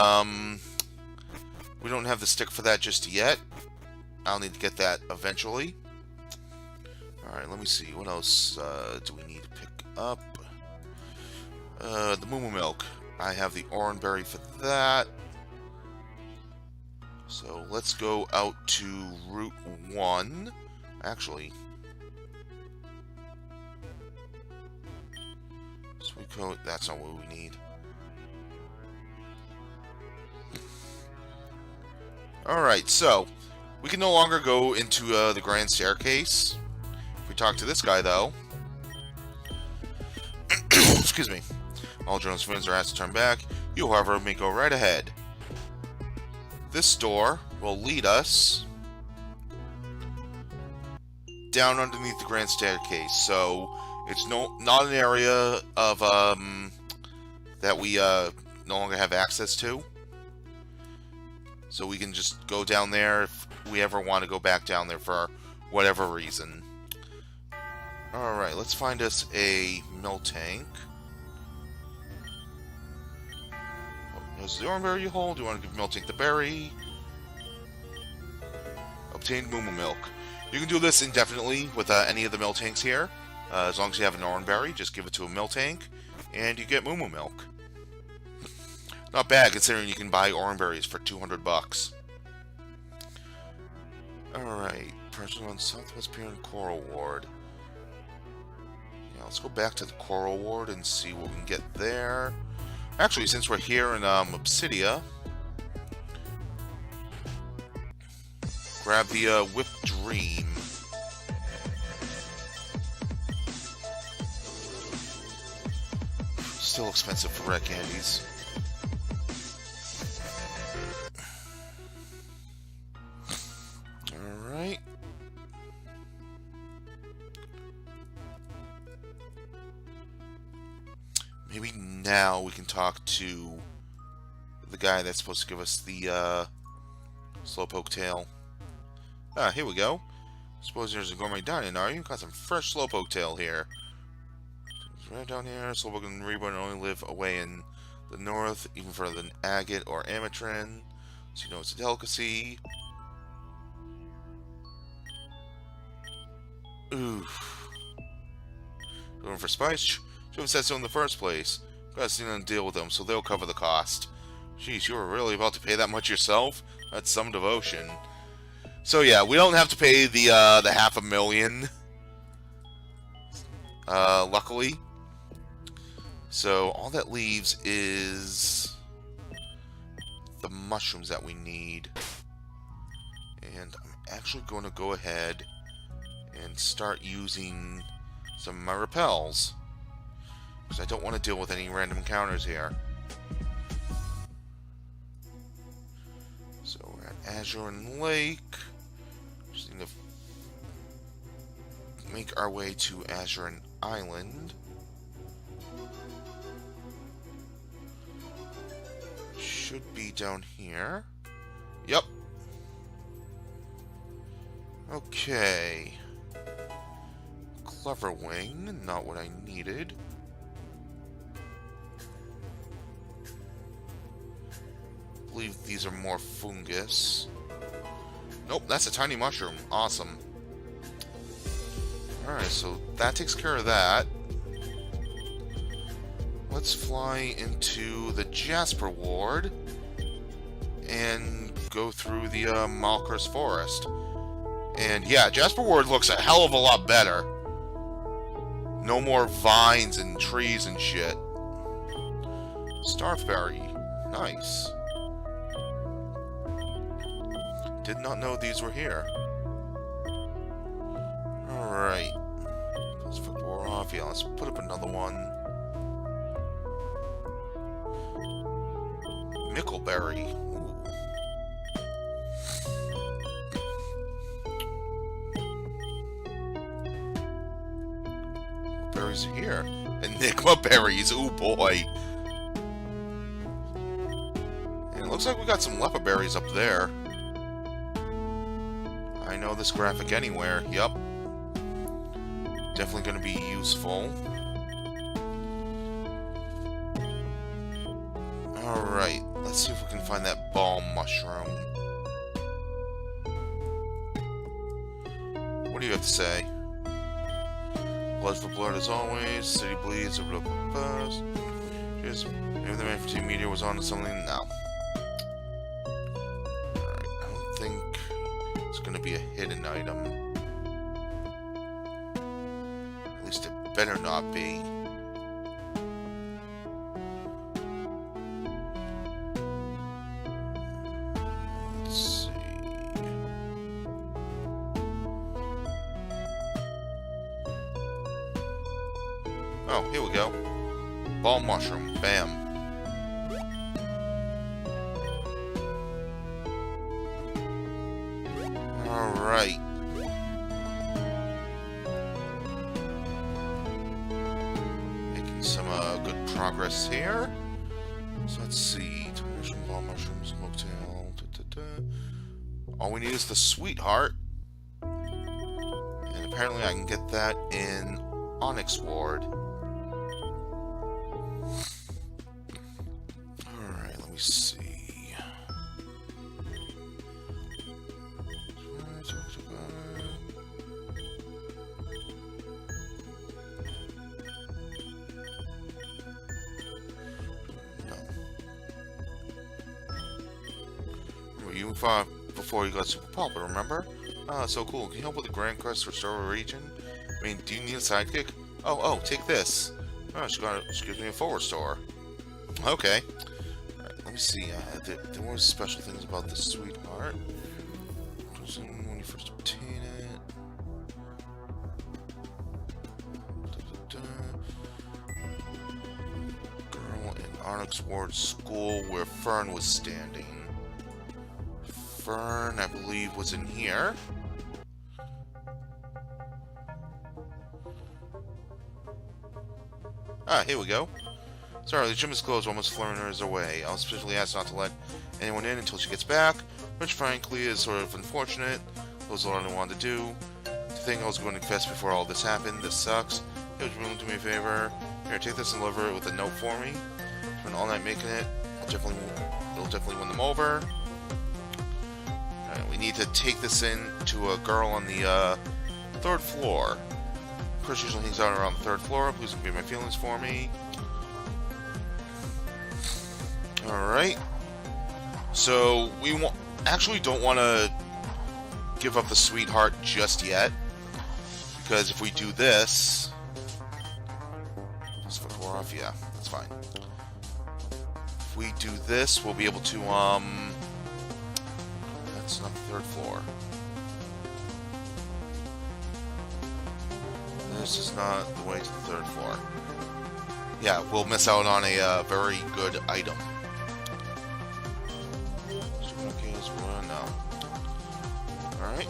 Speaker 1: we don't have the stick for that just yet. I'll need to get that eventually. Alright, let me see. What else do we need to pick up? The Moo Moo Milk. I have the Oran Berry for that. So let's go out to Route 1. Actually, Sweet Coat, that's not what we need. Alright, so we can no longer go into the Grand Staircase. If we talk to this guy, though. Excuse me. All Jonas friends are asked to turn back. You, however, may go right ahead. This door will lead us down underneath the Grand Staircase. So it's not an area of that we no longer have access to. So we can just go down there if we ever want to go back down there for whatever reason. Alright, let's find us a Miltank. Is the Oran Berry you hold? Do you want to give Miltank the berry? Obtain Moo Moo Milk. You can do this indefinitely with any of the Miltanks here. As long as you have an Oran Berry, just give it to a Miltank, and you get Moo Moo Milk. Not bad, considering you can buy Oran Berries for $200. Alright, person on Southwest Pier and Coral Ward. let's go back to the Coral Ward and see what we can get there. Actually, since we're here in Obsidia, grab the Whipped Dream. Still expensive for red candies. Alright. Maybe now we can talk to the guy that's supposed to give us the Slowpoke tail. Ah, here we go. Suppose there's a gourmet dining, are you? Got some fresh Slowpoke tail here. Right down here, Slowpoke and Reborn only live away in the north, even further than Agate or Amatrin, so you know it's a delicacy. Oof. Going for spice? Should have said so in the first place. Gotta see them deal with them, so they'll cover the cost. Jeez, you were really about to pay that much yourself? That's some devotion. So yeah, we don't have to pay the $500,000. Luckily. So all that leaves is the mushrooms that we need. And I'm actually going to go ahead and start using some of my repels, because I don't want to deal with any random encounters here. So we're at Azurin Lake. Just need to make our way to Azurin Island. Should be down here. Yep. Okay. Clever Wing, not what I needed. I believe these are more fungus. Nope, that's a tiny mushroom. Awesome. Alright, so that takes care of that. Let's fly into the Jasper Ward and go through the Malkris Forest. And yeah, Jasper Ward looks a hell of a lot better. No more vines and trees and shit. Starfberry. Nice. Did not know these were here. Alright. Let's flip the war off. Yeah, let's put up another one. Mickleberry. Ooh. What berries are here? Enigma berries. Ooh boy. And it looks like we got some leper berries up there. I know this graphic anywhere. Yup. Definitely going to be useful. Alright, let's see if we can find that ball mushroom. What do you have to say? Blood for blood as always, city bleeds, a real buzz. Just, maybe the man from Meteor was on to something? No. Alright, I don't think it's going to be a hidden item. At least it better not be. Oh, here we go. Ball mushroom. Bam. Alright. Making some good progress here. So let's see. Mushroom, ball mushrooms, motel. All we need is the sweetheart. And apparently I can get that in Onyx Ward. Alright, let me see. No. You fought before you got super popular, remember? Ah, so cool. Can you help with the Grand Quest Restore a Region? I mean, do you need a sidekick? Oh, take this. Oh, she gives me a forward store. Okay. Alright, let me see. There were special things about the sweetheart. When you first obtain it. Girl in Onyx Ward School where Fern was standing. Fern, I believe, was in here. Ah, here we go. Sorry, the gym is closed while Miss Flurner is away. I'll specially ask not to let anyone in until she gets back, which frankly is sort of unfortunate. Those are all I wanted to do. To think I was going to confess before all this happened. This sucks. Hey, would you willing to do me a favor? Here, take this and deliver it with a note for me. Spent all night making it. It'll definitely win them over. Alright, we need to take this in to a girl on the 3rd floor. Chris usually hangs out around the 3rd floor. Please don't be my feelings for me. Alright. So, we actually don't want to give up the sweetheart just yet. Because if we do this... Let's put 4 off? Yeah, that's fine. If we do this, we'll be able to, That's not the 3rd floor. This is not the way to the 3rd floor. Yeah, we'll miss out on a very good item. No. Alright.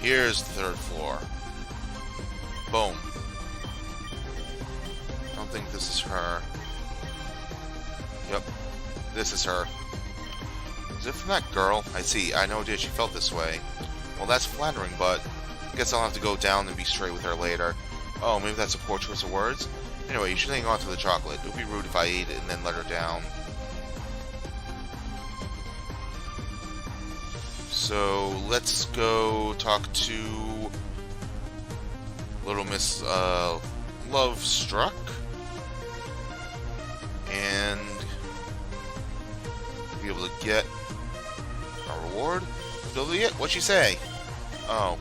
Speaker 1: Here's the 3rd floor. Boom. I don't think this is her. Yep. This is her. Is it from that girl? I see. I know she felt this way. Well, that's flattering, but I guess I'll have to go down and be straight with her later. Oh, maybe that's a poor choice of words? Anyway, you should hang on to the chocolate. It would be rude if I ate it and then let her down. So, let's go talk to Little Miss Lovestruck. And be able to get a reward. What'd she say? Oh.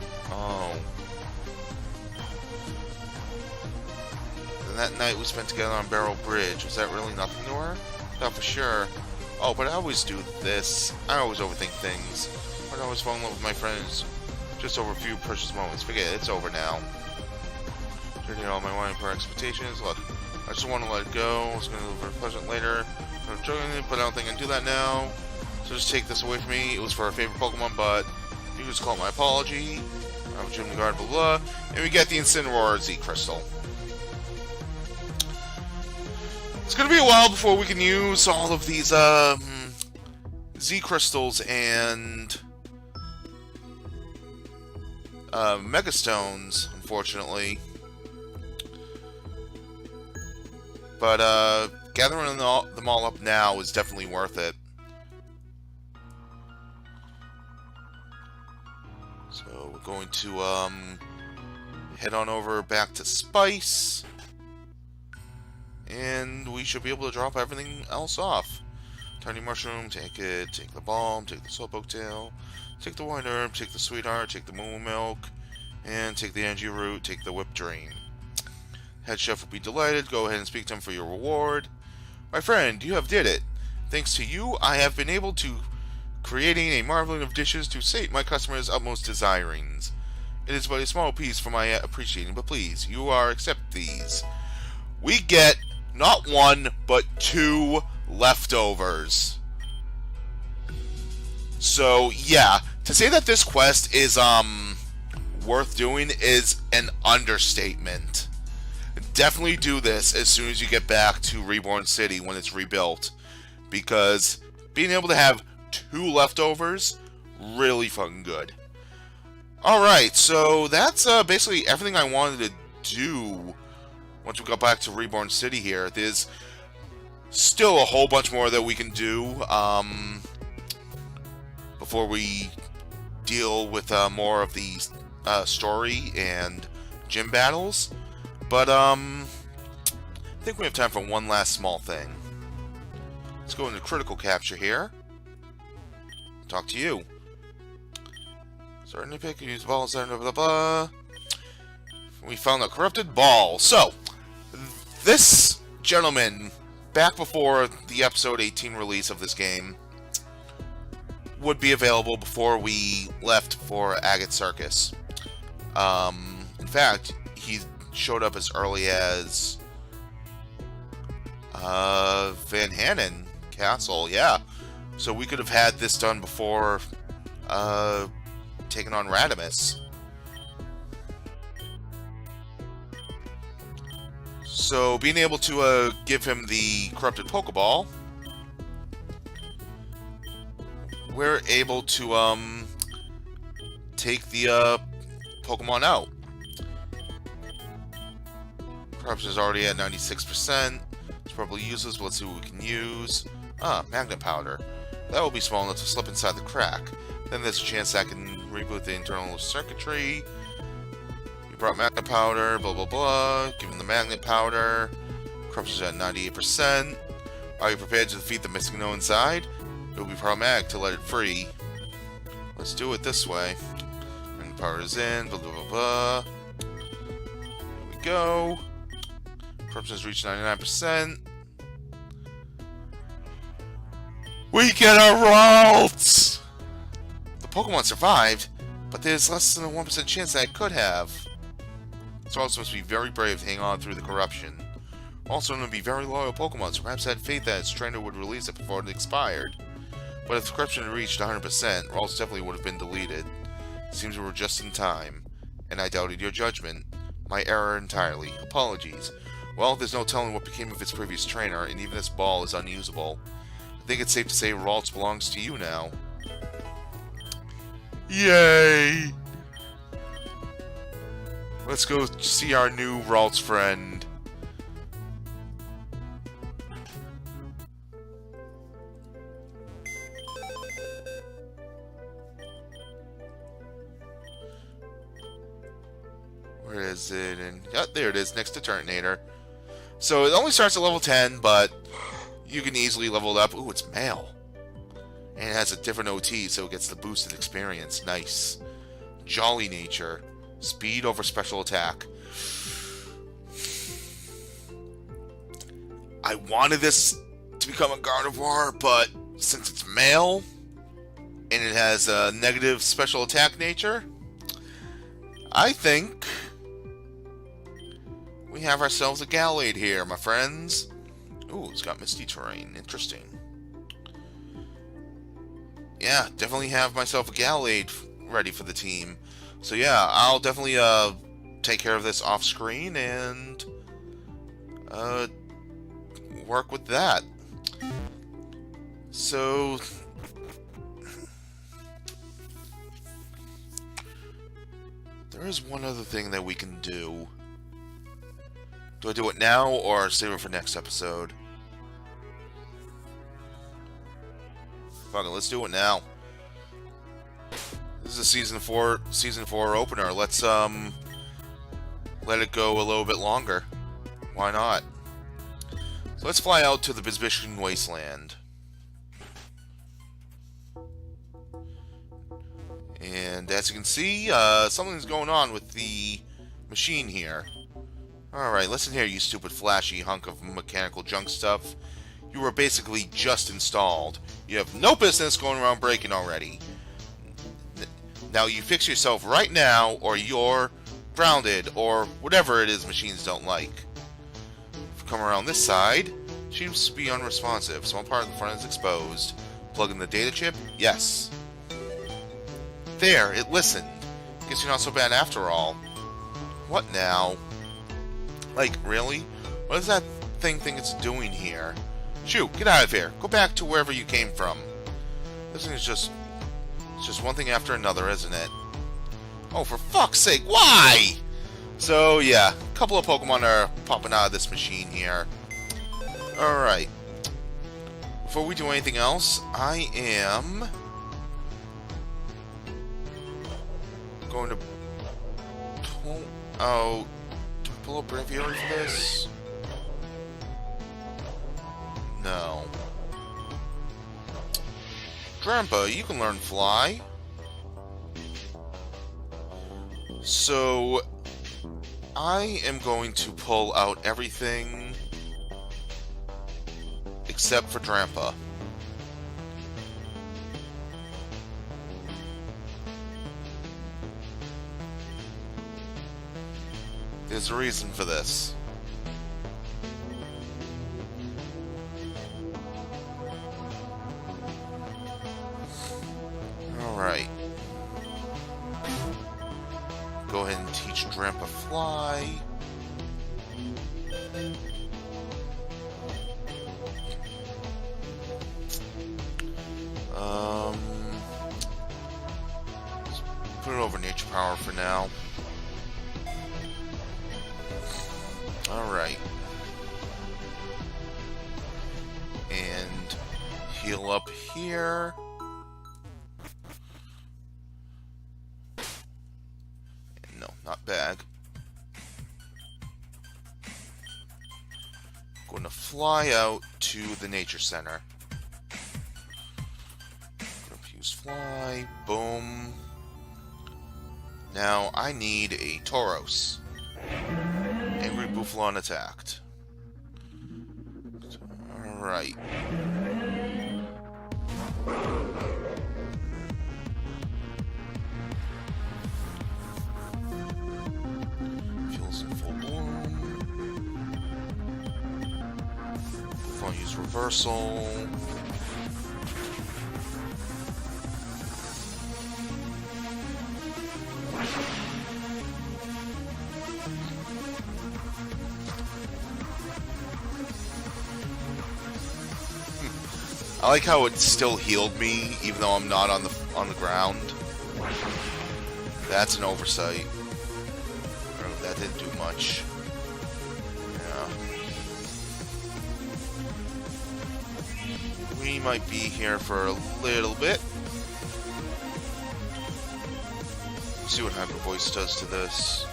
Speaker 1: And that night we spent together on Barrel Bridge, was that really nothing to her? Not for sure. Oh, but I always do this. I always overthink things. I always fall in love with my friends just over a few precious moments. Forget it, it's over now. Turning all my mind for expectations. Look, I just want to let it go. I was going to live very pleasant later. I'm joking, but I don't think I can do that now. So just take this away from me. It was for our favorite Pokemon, but you just call it my apology. I'm a gym guard, blah blah. And we get the Incineroar Z Crystal. It's gonna be a while before we can use all of these Z Crystals and Mega Stones, unfortunately. But gathering them all up now is definitely worth it. So we're going to head on over back to Spice. And we should be able to drop everything else off. Tiny Mushroom, take it. Take the Balm, take the Slowpoke Tail. Take the White Herb, take the Sweetheart, take the Moo Milk. And take the Energy Root, take the Whipped Dream. Head Chef will be delighted. Go ahead and speak to him for your reward. My friend, you have did it. Thanks to you, I have been able to creating a marveling of dishes to sate my customers' utmost desirings. It is but a small piece for my appreciating, but please, you are accept these. We get not 1, but 2 leftovers. So, yeah, to say that this quest is, worth doing is an understatement. Definitely do this as soon as you get back to Reborn City when it's rebuilt. Because being able to have 2 leftovers, really fucking good. Alright, so that's basically everything I wanted to do once we got back to Reborn City here. There's still a whole bunch more that we can do before we deal with more of the story and gym battles. But I think we have time for one last small thing. Let's go into critical capture here. Talk to you. Certainly pick, use balls, blah blah blah. We found a corrupted ball. So, this gentleman, back before the episode 18 release of this game, would be available before we left for Agate Circus. In fact, he showed up as early as Van Hanen Castle, yeah. So we could have had this done before taking on Radimus. So being able to give him the corrupted Pokeball, we're able to take the Pokemon out. Corruption is already at 96%. It's probably useless, but let's see what we can use. Magnet Powder. That will be small enough to slip inside the crack. Then there's a chance that I can reboot the internal circuitry. You brought Magnet Powder, blah blah blah. Give him the Magnet Powder. Corruption is at 98%. Are you prepared to defeat the missing no inside? It will be problematic to let it free. Let's do it this way. Magnet Powder is in, blah blah blah blah. There we go. Corruption has reached 99%. We get our results! The Pokemon survived, but there's less than a 1% chance that it could have. So also must be very brave to hang on through the corruption. Also going to be very loyal Pokemon, so perhaps had faith that its trainer would release it before it expired. But if the corruption had reached 100%, Ralts definitely would have been deleted. Seems we were just in time, and I doubted your judgment. My error entirely. Apologies. Well, there's no telling what became of its previous trainer, and even this ball is unusable. I think it's safe to say Ralts belongs to you now. Yay! Let's go see our new Ralts friend. Where is it? And yeah, there it is, next to Turtonator. So it only starts at level 10, but you can easily level it up. Ooh, it's male. And it has a different OT, so it gets the boosted experience. Nice. Jolly nature. Speed over special attack. I wanted this to become a Gardevoir, but since it's male, and it has a negative special attack nature, I think we have ourselves a Gallade here, my friends. Ooh, it's got Misty Terrain. Interesting. Yeah, definitely have myself a Gallade ready for the team. So yeah, I'll definitely take care of this off screen and work with that. So there is one other thing that we can do. Do I do it now or save it for next episode? Fuck it, let's do it now. This is a season 4 opener. Let's let it go a little bit longer. Why not? So let's fly out to the Bizbishan Wasteland. And as you can see, something's going on with the machine here. Alright, listen here, you stupid flashy hunk of mechanical junk stuff. You were basically just installed. You have no business going around breaking already. Now you fix yourself right now, or you're grounded, or whatever it is machines don't like. If you come around this side, seems to be unresponsive. Small part of the front is exposed. Plug in the data chip? Yes. There, it listened. Guess you're not so bad after all. What now? Like, really? What does that thing think it's doing here? Shoot, get out of here. Go back to wherever you came from. This thing is just... It's just one thing after another, isn't it? Oh, for fuck's sake, why? So, yeah, a couple of Pokemon are popping out of this machine here. Alright. Before we do anything else, I am... going to... Oh... Do I pull up Braviary for this? No. Grandpa, you can learn Fly. So, I am going to pull out everything except for Drampa. There's a reason for this. Alright. Go ahead and teach Drampa Fly. Let's put it over Nature Power for now. Alright. And heal up here. No, not bag. Going to fly out to the Nature Center. Use Fly. Boom. Now I need a Tauros. Angry Bouffalon attacked. Alright. Feels in full bloom. Bouffalon use reversal. I like how it still healed me, even though I'm not on the ground. That's an oversight. Oh, that didn't do much. Yeah. We might be here for a little bit. Let's see what Hyper Voice does to this.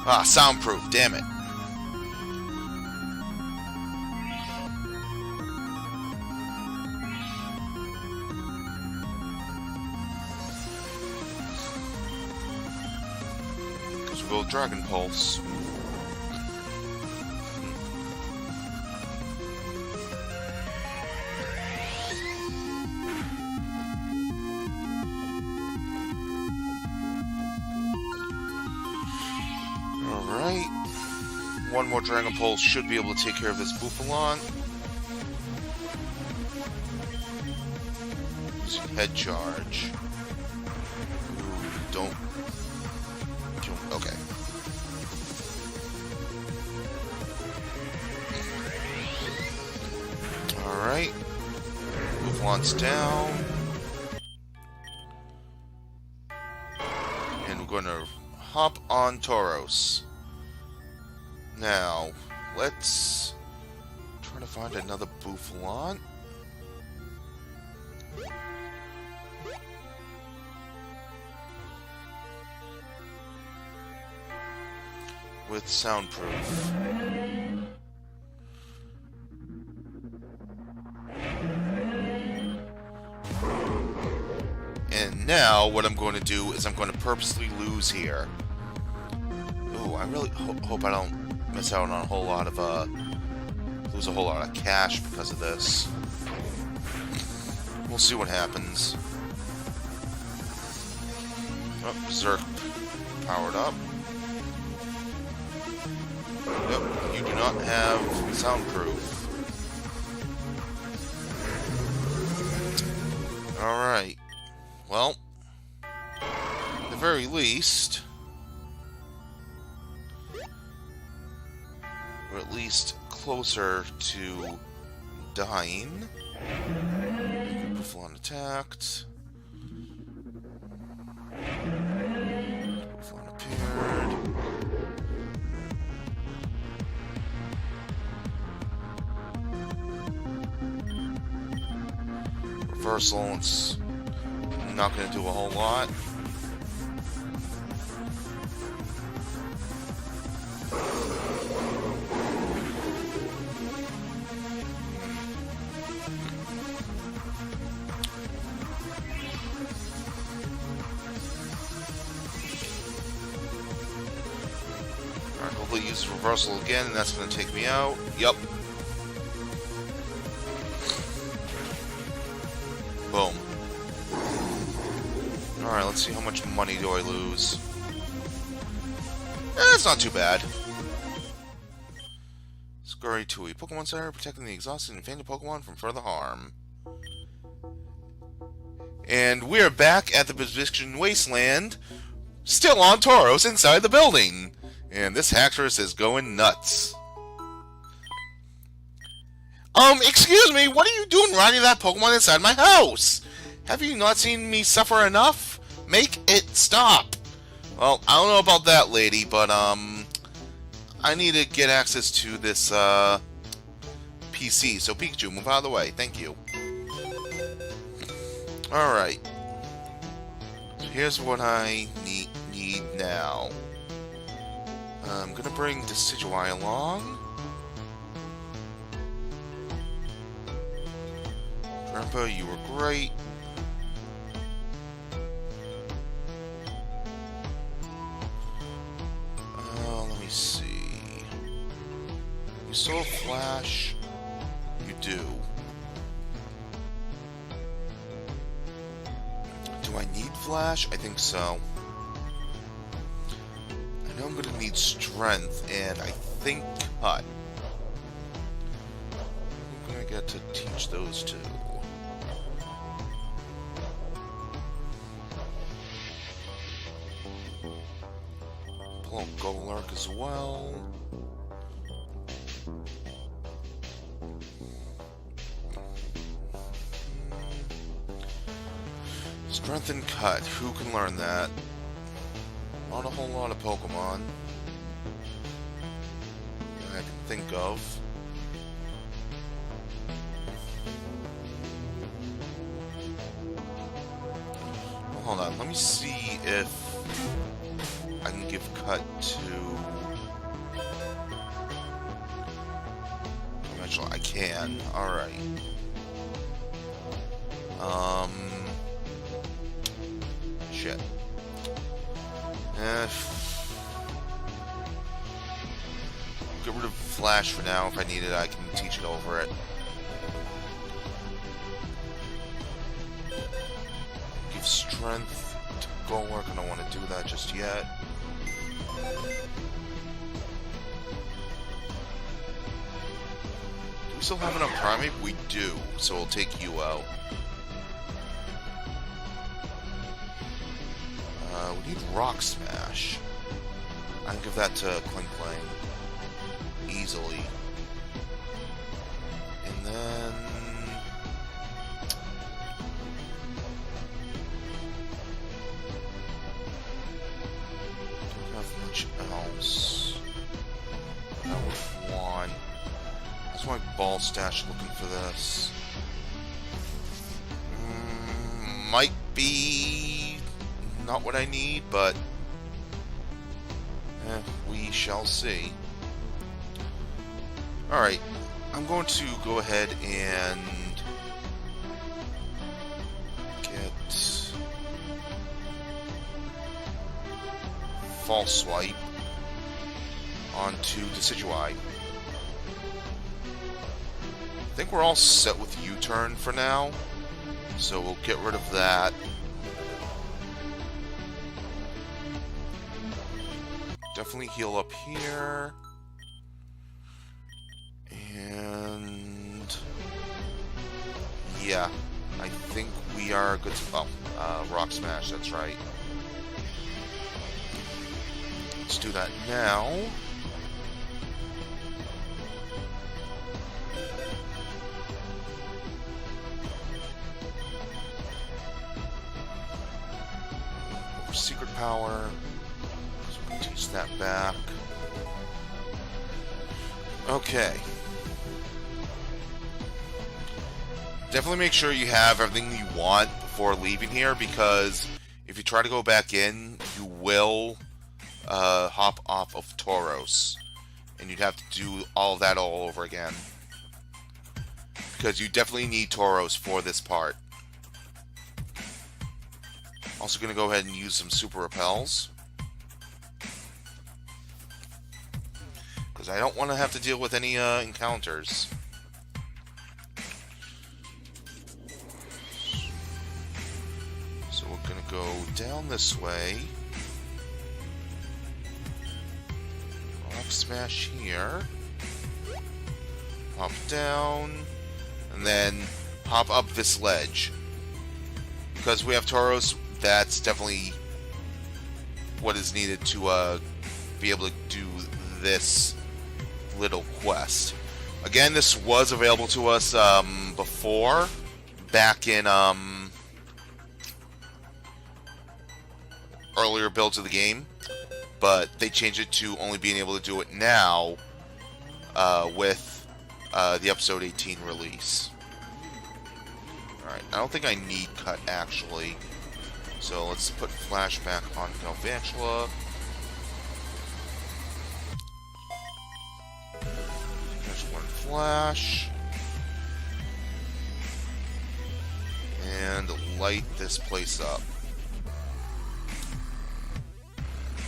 Speaker 1: Ah, soundproof, damn it. Because we go Dragon Pulse. Alright. One more Dragon Pulse should be able to take care of this Bouffalon. Using Head Charge. Ooh, don't. Okay. Alright. Bouffalon's down. And we're going to hop on Tauros. Now, let's try to find another Bouffalon. With soundproof. And now, what I'm going to do is I'm going to purposely lose here. Ooh, I really hope I don't miss out on a whole lot of, lose a whole lot of cash because of this. We'll see what happens. Oh, Berserk powered up. Yep, you do not have soundproof. Alright. Well, at the very least, we're at least closer to dying. Bouffalon attacked. Bouffalon appeared. Reversal, it's not going to do a whole lot. use reversal again, and that's going to take me out. Yup. Boom. Alright, let's see how much money do I lose. It's not too bad. Scurry to a Pokemon Center, protecting the exhausted and fainted Pokemon from further harm. And we're back at the Prediction Wasteland, still on Tauros inside the building. And this Haxorus is going nuts. Excuse me, what are you doing riding that Pokemon inside my house? Have you not seen me suffer enough? Make it stop. Well, I don't know about that, lady, but, I need to get access to this, PC. So, Pikachu, move out of the way. Thank you. Alright. So here's what I need now. I'm gonna bring Decidueye along. Grandpa, you were great. Let me see. You saw Flash? You do. Do I need Flash? I think so. I know I'm gonna need Strength, and I think Cut. I'm gonna get to teach those two. Pull out Golurk as well. Strength and Cut. Who can learn that? Not a whole lot of Pokemon that I can think of. Well, hold on. Let me see if I can give Cut to... Actually, I can. Alright. Shit. Get rid of Flash for now. If I need it, I can teach it over it. Give Strength to Golurk. I don't want to do that just yet. Do we still have enough Primate? We do, so we'll take you out. We need Rock Smash. I can give that to Klinklang easily. And then... don't have much else. I would want... That's my ball stash looking for this. Might be... not what I need, but we shall see. Alright, I'm going to go ahead and get False Swipe onto Decidueye. I think we're all set with U-Turn for now, so we'll get rid of that. Definitely heal up here. And... yeah, I think we are good to... oh, Rock Smash, that's right. Let's do that now. Secret Power. Teach that back. Okay. Definitely make sure you have everything you want before leaving here, because if you try to go back in, you will hop off of Tauros. And you'd have to do all of that all over again. Because you definitely need Tauros for this part. Also going to go ahead and use some Super Repels. because I don't want to have to deal with any encounters. So we're going to go down this way. Rock smash here. Hop down. And then hop up this ledge. Because we have Tauros, that's definitely what is needed to be able to do this little quest. Again, this was available to us before, back in earlier builds of the game, but they changed it to only being able to do it now with the episode 18 release. Alright, I don't think I need cut actually, so let's put flashback on Galvantula. There's one flash. And light this place up.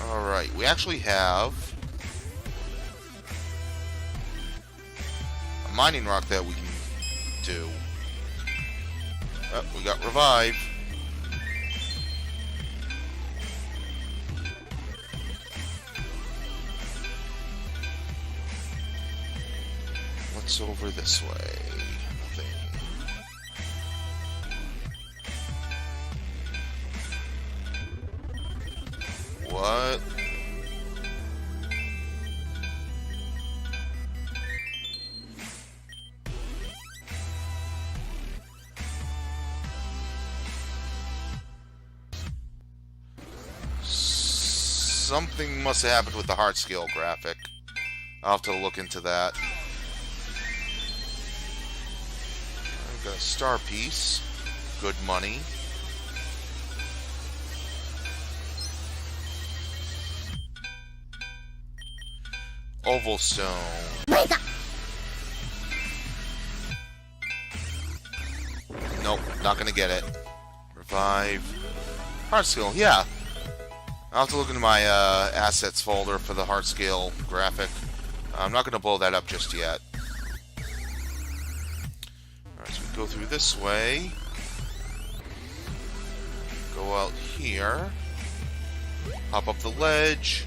Speaker 1: Alright, we actually have a mining rock that we can do. Oh, we got revive. What's over this way? Nothing. What? Something must have happened with the heart scale graphic. I'll have to look into that. I've got a star piece. Good money. Oval stone. Nope, not gonna get it. Revive. Heart scale, yeah. I'll have to look into my assets folder for the heart scale graphic. I'm not going to blow that up just yet. Alright, so we go through this way. Go out here. Hop up the ledge.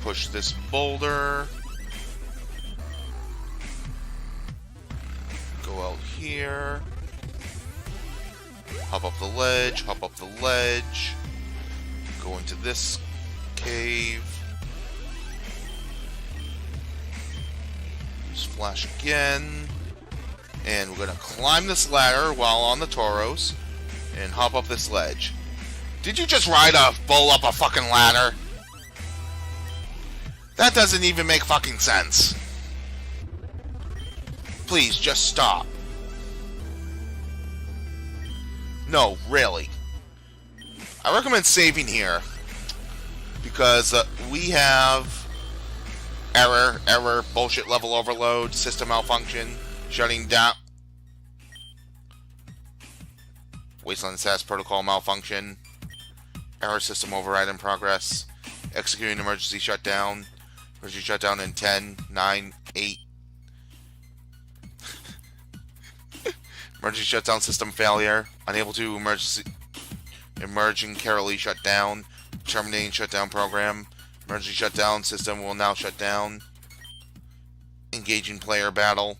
Speaker 1: Push this boulder. Go out here. Hop up the ledge. Hop up the ledge. Go into this cave. Use flash again. And we're going to climb this ladder while on the Tauros. And hop up this ledge. Did you just ride a bull up a fucking ladder? That doesn't even make fucking sense. Please, just stop. No, really. I recommend saving here, because we have error, bullshit level overload, system malfunction, shutting down, Wasteland SAS protocol malfunction, error system override in progress, executing emergency shutdown in 10, 9, 8, emergency shutdown system failure, unable to emerging Carolee shut down. Terminating shutdown program. Emergency shutdown system will now shut down. Engaging player battle.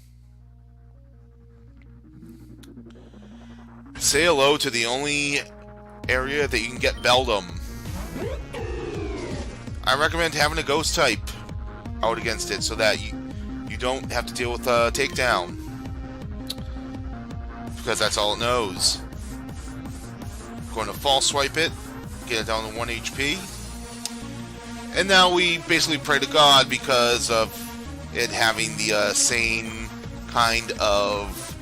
Speaker 1: Say hello to the only area that you can get Beldum. I recommend having a ghost type out against it so that you don't have to deal with takedown. Because that's all it knows. Going to false swipe it, get it down to 1 HP. And now we basically pray to God because of it having the same kind of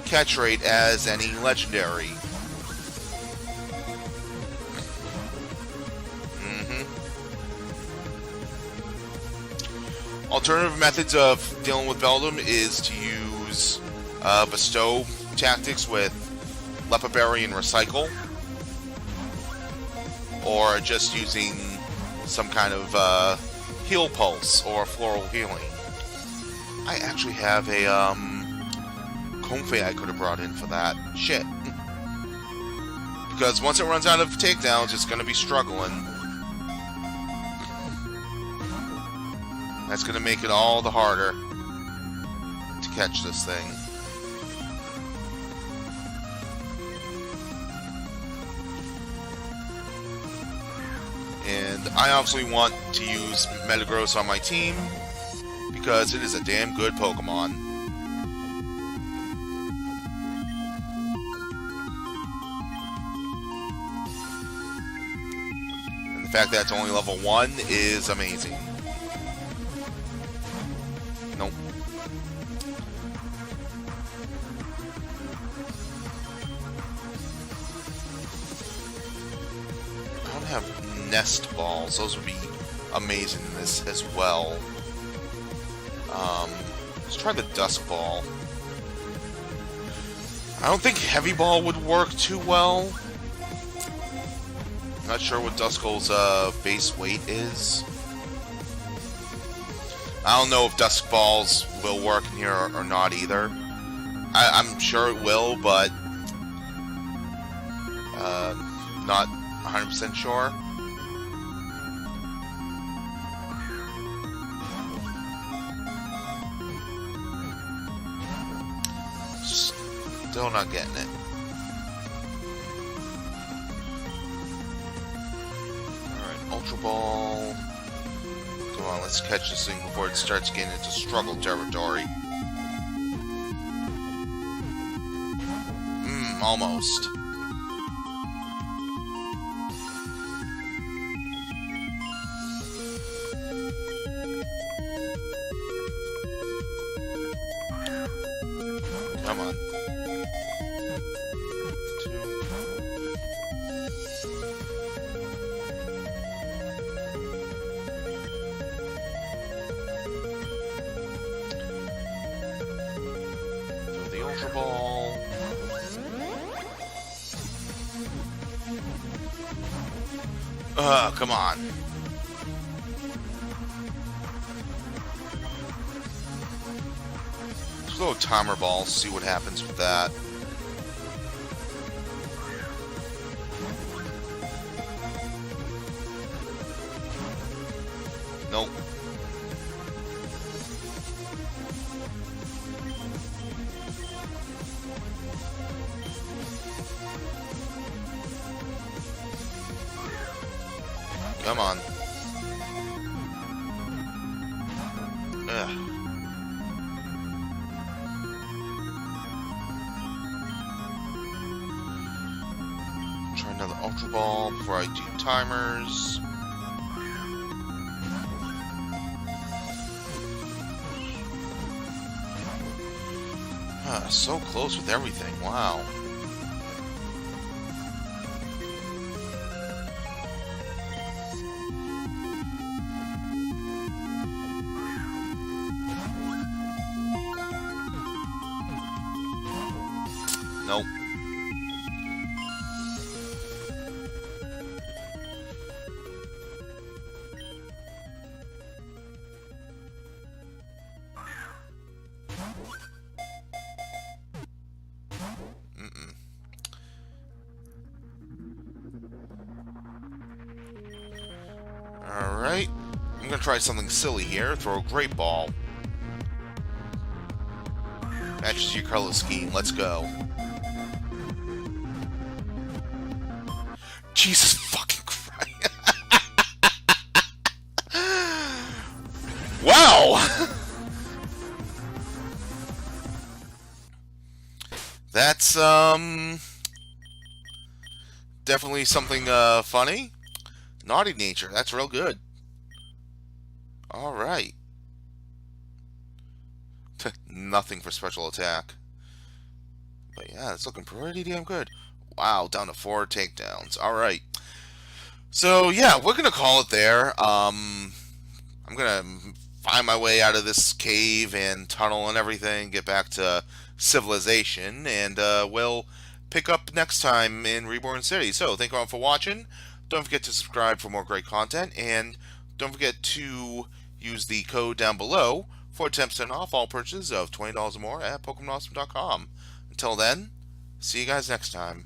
Speaker 1: catch rate as any legendary. Alternative methods of dealing with Beldum is to use bestow tactics with Lepa Berry and Recycle, or just using some kind of Heal Pulse, or Floral Healing. I actually have a, Comfey I could have brought in for that. Shit. Because once it runs out of takedowns, it's going to be struggling. That's going to make it all the harder to catch this thing. And I obviously want to use Metagross on my team because it is a damn good Pokemon. And the fact that it's only level 1 is amazing. Nope. I don't have Nest Balls. Those would be amazing in this as well. Let's try the Dusk Ball. I don't think Heavy Ball would work too well. Not sure what Duskull's base weight is. I don't know if Dusk Balls will work in here or not either. I'm sure it will, but not 100% sure. Still not getting it. Alright, Ultra Ball. Come on, let's catch this thing before it starts getting into struggle territory. Almost. Come on. The Ultra Ball. Come on. Let's throw a Timer Ball, see what happens with that. Nope. Come on. Ugh. Try another Ultra Ball before I do timers. So close with everything. Wow. Nope. Alright. I'm gonna try something silly here. Throw a Great Ball. Matches your color scheme. Let's go. Jesus fucking Christ. Wow! That's, definitely something, funny. Naughty Nature. That's real good. Alright. Nothing for special attack. But yeah, it's looking pretty damn good. Wow, down to 4 takedowns. Alright. So yeah, we're gonna call it there. I'm gonna find my way out of this cave and tunnel and everything, get back to civilization, and we'll pick up next time in Reborn City. So thank you all for watching. Don't forget to subscribe for more great content, and don't forget to Use the code down below for 10% off all purchases of $20 or more at PokemonAwesome.com. Until then, see you guys next time.